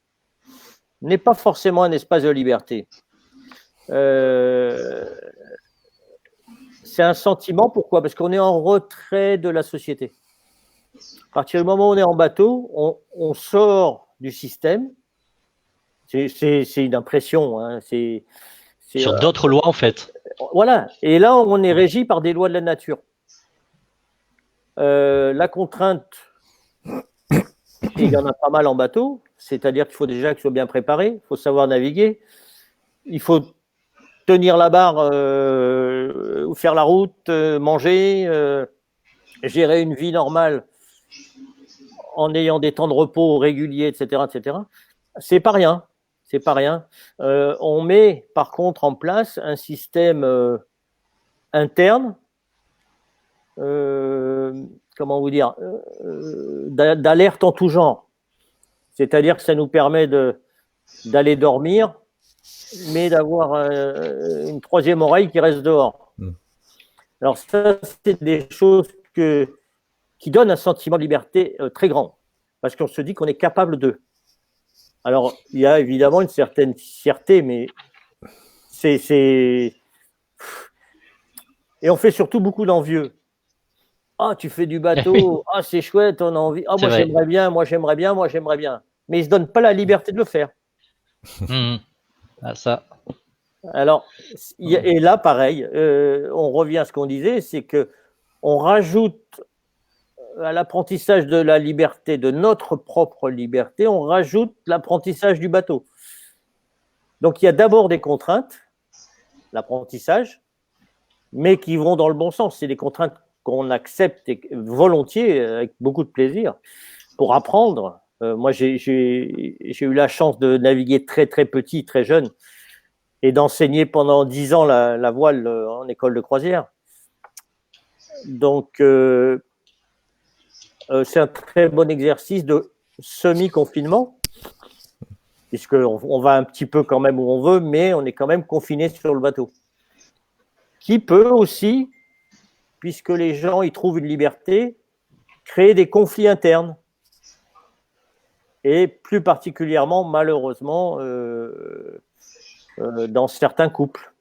D: n'est pas forcément un espace de liberté. C'est un sentiment, pourquoi? Parce qu'on est en retrait de la société. À partir du moment où on est en bateau, on sort du système. C'est une impression. Hein. C'est
A: sur d'autres lois, en fait.
D: Voilà. Et là, on est régi par des lois de la nature. La contrainte, il y en a pas mal en bateau, c'est-à-dire qu'il faut déjà qu'il soit bien préparé, il faut savoir naviguer, il faut tenir la barre, ou faire la route, manger, gérer une vie normale en ayant des temps de repos réguliers, etc., etc. C'est pas rien. C'est pas rien. On met par contre en place un système interne, comment vous dire, d'alerte en tout genre. C'est-à-dire que ça nous permet d'aller dormir, mais d'avoir une troisième oreille qui reste dehors. Alors ça, c'est des choses qui donnent un sentiment de liberté très grand, parce qu'on se dit qu'on est capable d'eux. Alors, il y a évidemment une certaine fierté, mais c'est... Et on fait surtout beaucoup d'envieux. Ah, tu fais du bateau, ah, c'est chouette, on a envie. Ah, moi j'aimerais bien, moi j'aimerais bien, moi j'aimerais bien. Mais ils ne se donnent pas la liberté de le faire.
A: Ah, ça.
D: Alors, et là, pareil, on revient à ce qu'on disait, c'est qu'on rajoute à l'apprentissage de la liberté, de notre propre liberté, on rajoute l'apprentissage du bateau. Donc, il y a d'abord des contraintes, l'apprentissage, mais qui vont dans le bon sens. C'est des contraintes qu'on accepte volontiers, avec beaucoup de plaisir, pour apprendre. Moi, j'ai eu la chance de naviguer très, très petit, très jeune, et d'enseigner pendant 10 ans la voile en école de croisière. Donc, c'est un très bon exercice de semi-confinement, puisqu'on va un petit peu quand même où on veut, mais on est quand même confiné sur le bateau. Qui peut aussi, puisque les gens y trouvent une liberté, créer des conflits internes. Et plus particulièrement, malheureusement, dans certains couples.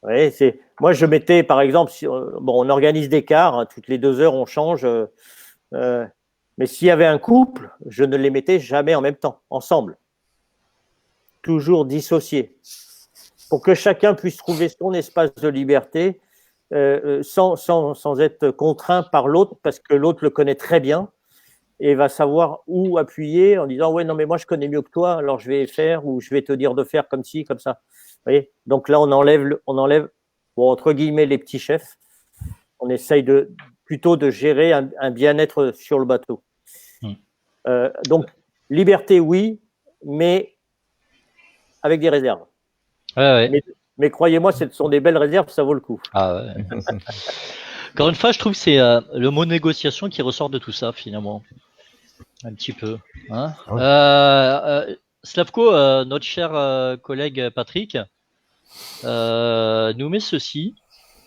D: Ouais, moi, je mettais, par exemple, on organise des quarts, hein, toutes les 2 heures, on change. Mais s'il y avait un couple, je ne les mettais jamais en même temps, ensemble. Toujours dissociés. Pour que chacun puisse trouver son espace de liberté sans être contraint par l'autre, parce que l'autre le connaît très bien et va savoir où appuyer en disant ouais non mais moi je connais mieux que toi, alors je vais faire ou je vais te dire de faire comme ci comme ça. Vous voyez, donc là on enlève bon, entre guillemets les petits chefs. On essaye plutôt de gérer un bien-être sur le bateau. Donc liberté oui, mais avec des réserves.
A: Ouais.
D: Mais croyez-moi, ce sont des belles réserves, ça vaut le coup.
A: Ah ouais. Encore une fois, je trouve que c'est le mot négociation qui ressort de tout ça finalement. Un petit peu. Hein Slavko, notre cher collègue Patrick, nous met ceci.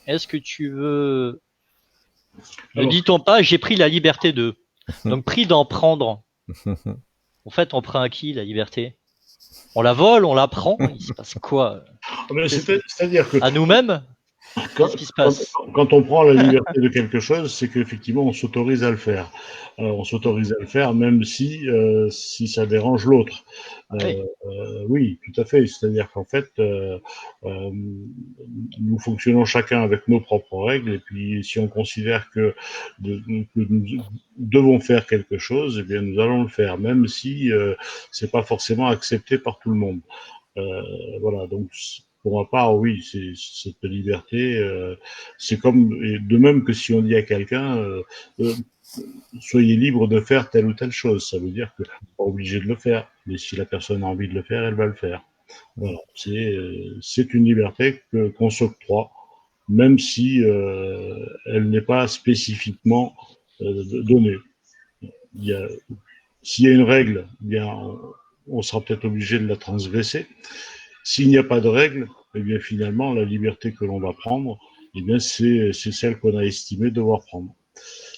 A: Est-ce que tu veux... Ne dit-on pas, j'ai pris la liberté de. Donc pris d'en prendre. En fait, on prend à qui la liberté? On la vole, on la prend, il se passe quoi?
B: C'est-à-dire que...
A: À nous-mêmes? Qu'est-ce qui se passe?
B: Quand on prend la liberté de quelque chose, c'est qu'effectivement, on s'autorise à le faire. On s'autorise à le faire, même si ça dérange l'autre. Oui, tout à fait. C'est-à-dire qu'en fait, nous fonctionnons chacun avec nos propres règles, et puis si on considère que nous devons faire quelque chose, eh bien, nous allons le faire, même si c'est pas forcément accepté par tout le monde. Voilà, donc pour ma part, oui, c'est cette liberté. C'est comme, de même que si on dit à quelqu'un, soyez libre de faire telle ou telle chose, ça veut dire que pas obligé de le faire, mais si la personne a envie de le faire, elle va le faire. Voilà, c'est une liberté qu'on s'octroie, même si elle n'est pas spécifiquement donnée. S'il y a une règle, eh bien, on sera peut-être obligé de la transgresser. S'il n'y a pas de règle, eh bien finalement, la liberté que l'on va prendre, eh bien c'est celle qu'on a estimé devoir prendre.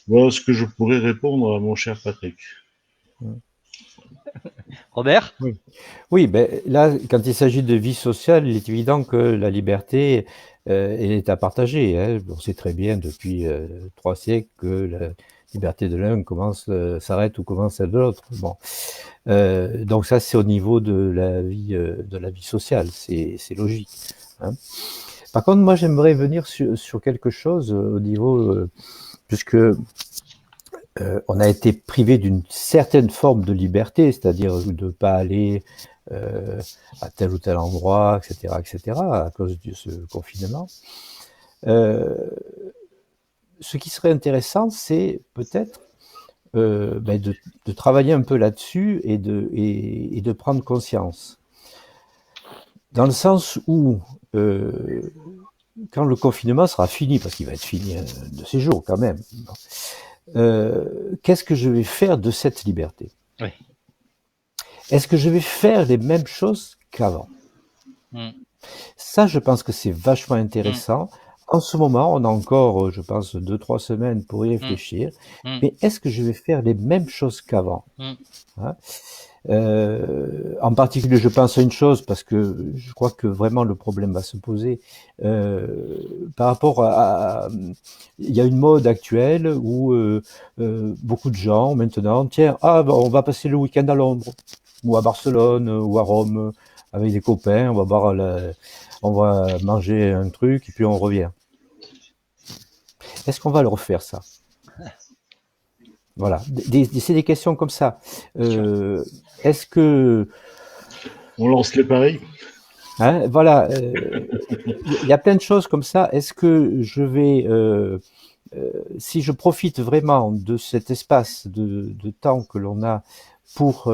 B: Voilà ce que je pourrais répondre à mon cher Patrick.
A: Robert?
C: Oui, ben là, quand il s'agit de vie sociale, il est évident que la liberté elle est à partager. Hein. On sait très bien depuis 3 siècles que la liberté de l'un s'arrête ou commence celle de l'autre. Bon, donc ça c'est au niveau de la vie sociale, c'est logique. Hein. Par contre, moi j'aimerais venir sur quelque chose au niveau puisque on a été privé d'une certaine forme de liberté, c'est-à-dire de ne pas aller à tel ou tel endroit, etc., à cause de ce confinement. Ce qui serait intéressant, c'est peut-être de travailler un peu là-dessus et de prendre conscience. Dans le sens où, quand le confinement sera fini, parce qu'il va être fini de ces jours quand même, qu'est-ce que je vais faire de cette liberté?
A: Oui.
C: Est-ce que je vais faire les mêmes choses qu'avant? Ça, je pense que c'est vachement intéressant. En ce moment, on a encore, je pense, 2-3 semaines pour y réfléchir. Mais est-ce que je vais faire les mêmes choses qu'avant? Hein? En particulier, je pense à une chose, parce que je crois que vraiment le problème va se poser par rapport à il y a une mode actuelle où beaucoup de gens maintenant, tiens, on va passer le week-end à Londres, ou à Barcelone, ou à Rome, avec des copains, on va manger un truc, et puis on revient. Est-ce qu'on va le refaire, ça? Voilà, c'est des questions comme ça. Est-ce que...
B: On lance les paris?
C: Hein, voilà, il y a plein de choses comme ça. Est-ce que je vais... si je profite vraiment de cet espace de temps que l'on a pour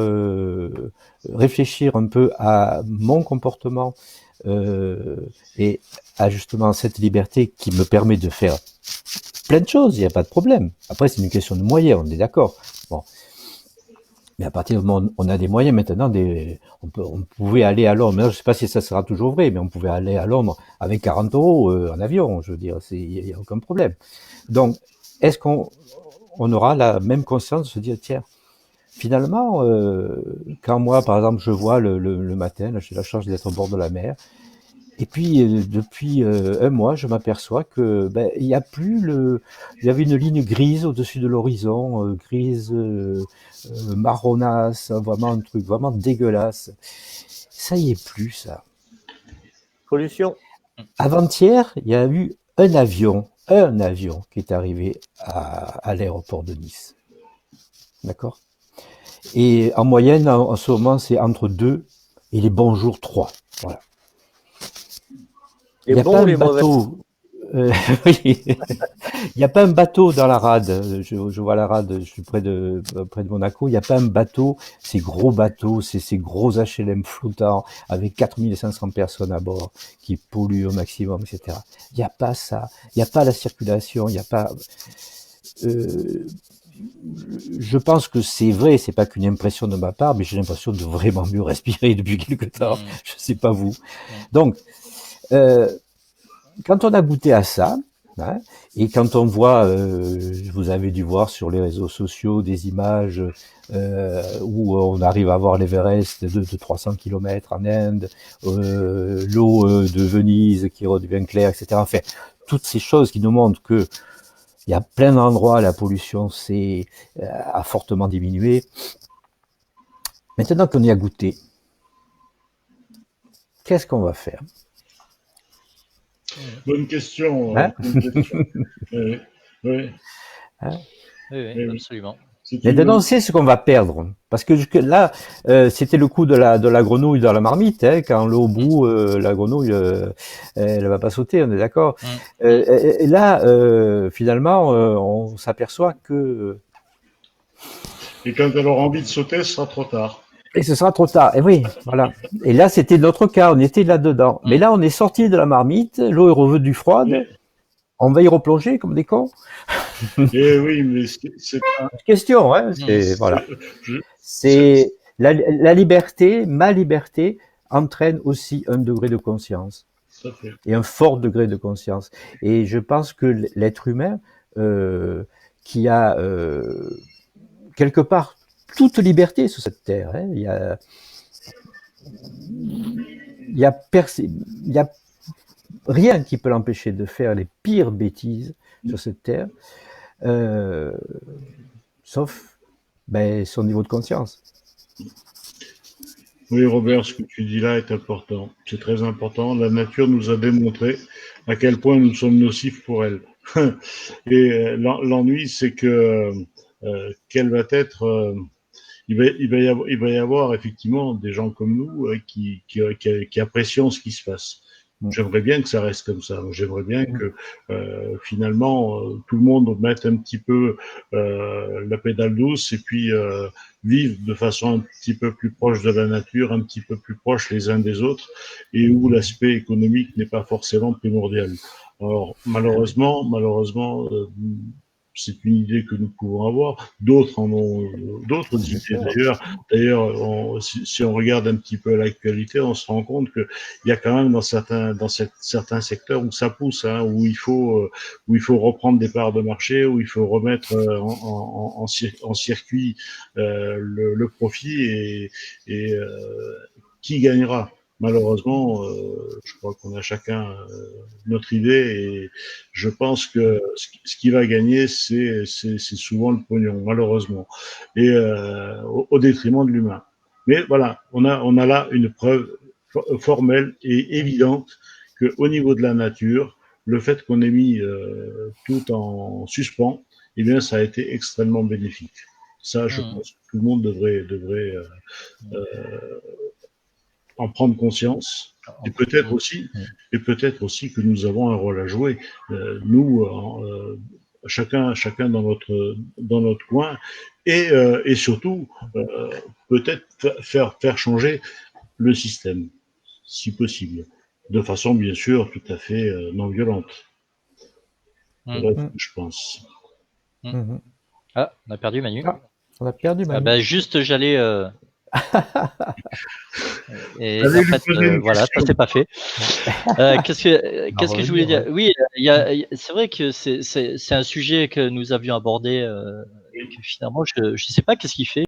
C: réfléchir un peu à mon comportement et à justement cette liberté qui me permet de faire plein de choses, il n'y a pas de problème. Après, c'est une question de moyens, on est d'accord. Bon. Mais à partir du moment où on a des moyens maintenant, on pouvait aller à Londres, mais je ne sais pas si ça sera toujours vrai, mais on pouvait aller à Londres avec 40 € en avion, je veux dire, il n'y a aucun problème. Donc, est-ce qu'on aura la même conscience de se dire, tiens, finalement, quand moi, par exemple, je vois le matin, là, j'ai la chance d'être au bord de la mer, et puis depuis un mois, je m'aperçois que il y a plus il y avait une ligne grise au-dessus de l'horizon, grise marronasse, vraiment un truc vraiment dégueulasse. Ça y est plus, ça.
D: Pollution.
C: Avant-hier, il y a eu un avion qui est arrivé à l'aéroport de Nice. D'accord? Et en moyenne, en ce moment, c'est entre 2 et les bons jours 3. Voilà. Il
D: Les
C: n'y a
D: bons
C: pas
D: ou
C: un
D: les mauvais?
C: bateau. Oui. Il n'y a pas un bateau dans la rade. Je vois la rade, je suis près de Monaco. Il n'y a pas un bateau, ces gros bateaux, ces gros HLM flottants avec 4500 personnes à bord qui polluent au maximum, etc. Il n'y a pas ça. Il n'y a pas la circulation. Il n'y a pas. Euh, je pense que c'est vrai, c'est pas qu'une impression de ma part, mais j'ai l'impression de vraiment mieux respirer depuis quelque temps. Je sais pas vous. Donc, quand on a goûté à ça, hein, et quand on voit, vous avez dû voir sur les réseaux sociaux des images où on arrive à voir l'Everest de 300 km en Inde, l'eau de Venise qui redevient claire, etc. Enfin, toutes ces choses qui nous montrent que il y a plein d'endroits, la pollution a fortement diminué. Maintenant qu'on y a goûté, qu'est-ce qu'on va faire?
B: Bonne question.
C: Hein?
B: Bonne question. Oui, oui.
C: Hein?
A: Oui, absolument.
C: Maintenant, on sait ce qu'on va perdre. Parce que là, c'était le coup de la grenouille dans la marmite. Hein, quand l'eau au bout, la grenouille, elle va pas sauter, on est d'accord. Et là, finalement, on s'aperçoit que...
B: Et quand elle aura envie de sauter, ce sera trop tard.
C: Et ce sera trop tard. Et oui, voilà. Et là, c'était notre cas, on était là-dedans. Mais là, on est sorti de la marmite, l'eau est revenue froide, on va y replonger comme des cons.
B: Et oui, mais c'est pas...
C: Question, hein. Voilà. C'est la liberté, ma liberté, entraîne aussi un degré de conscience. Et un fort degré de conscience. Et je pense que l'être humain, qui a quelque part toute liberté sur cette terre, hein, il y a rien qui peut l'empêcher de faire les pires bêtises sur cette terre, sauf son niveau de conscience.
B: Oui, Robert, ce que tu dis là est important. C'est très important. La nature nous a démontré à quel point nous sommes nocifs pour elle. Et l'ennui, c'est que quelle va être... il va y avoir effectivement des gens comme nous qui apprécions ce qui se passe. J'aimerais bien que ça reste comme ça. J'aimerais bien que finalement tout le monde mette un petit peu la pédale douce et puis vive de façon un petit peu plus proche de la nature, un petit peu plus proche les uns des autres, et où l'aspect économique n'est pas forcément primordial. Alors malheureusement, c'est une idée que nous pouvons avoir. D'autres en ont d'autres idées. D'ailleurs, si on regarde un petit peu l'actualité, on se rend compte que il y a quand même dans certains secteurs où ça pousse, hein, où il faut reprendre des parts de marché, où il faut remettre en circuit le profit et qui gagnera. Malheureusement, je crois qu'on a chacun notre idée et je pense que ce qui va gagner, c'est souvent le pognon, malheureusement, et au détriment de l'humain. Mais voilà, on a là une preuve formelle et évidente qu'au niveau de la nature, le fait qu'on ait mis tout en suspens, eh bien, ça a été extrêmement bénéfique. Ça, je pense que tout le monde devrait en prendre conscience, et peut-être aussi que nous avons un rôle à jouer. Nous, chacun dans notre coin, et surtout peut-être faire changer le système, si possible, de façon bien sûr tout à fait non violente. Voilà ce que je pense.
A: Ah, on a perdu Manu.
C: On a perdu Manu.
A: Ah bah juste, j'allais. Et en fait, voilà, ça s'est pas fait. Qu'est-ce que je voulais dire? Oui, c'est vrai que c'est un sujet que nous avions abordé. Que finalement, je sais pas qu'est-ce qu'il fait.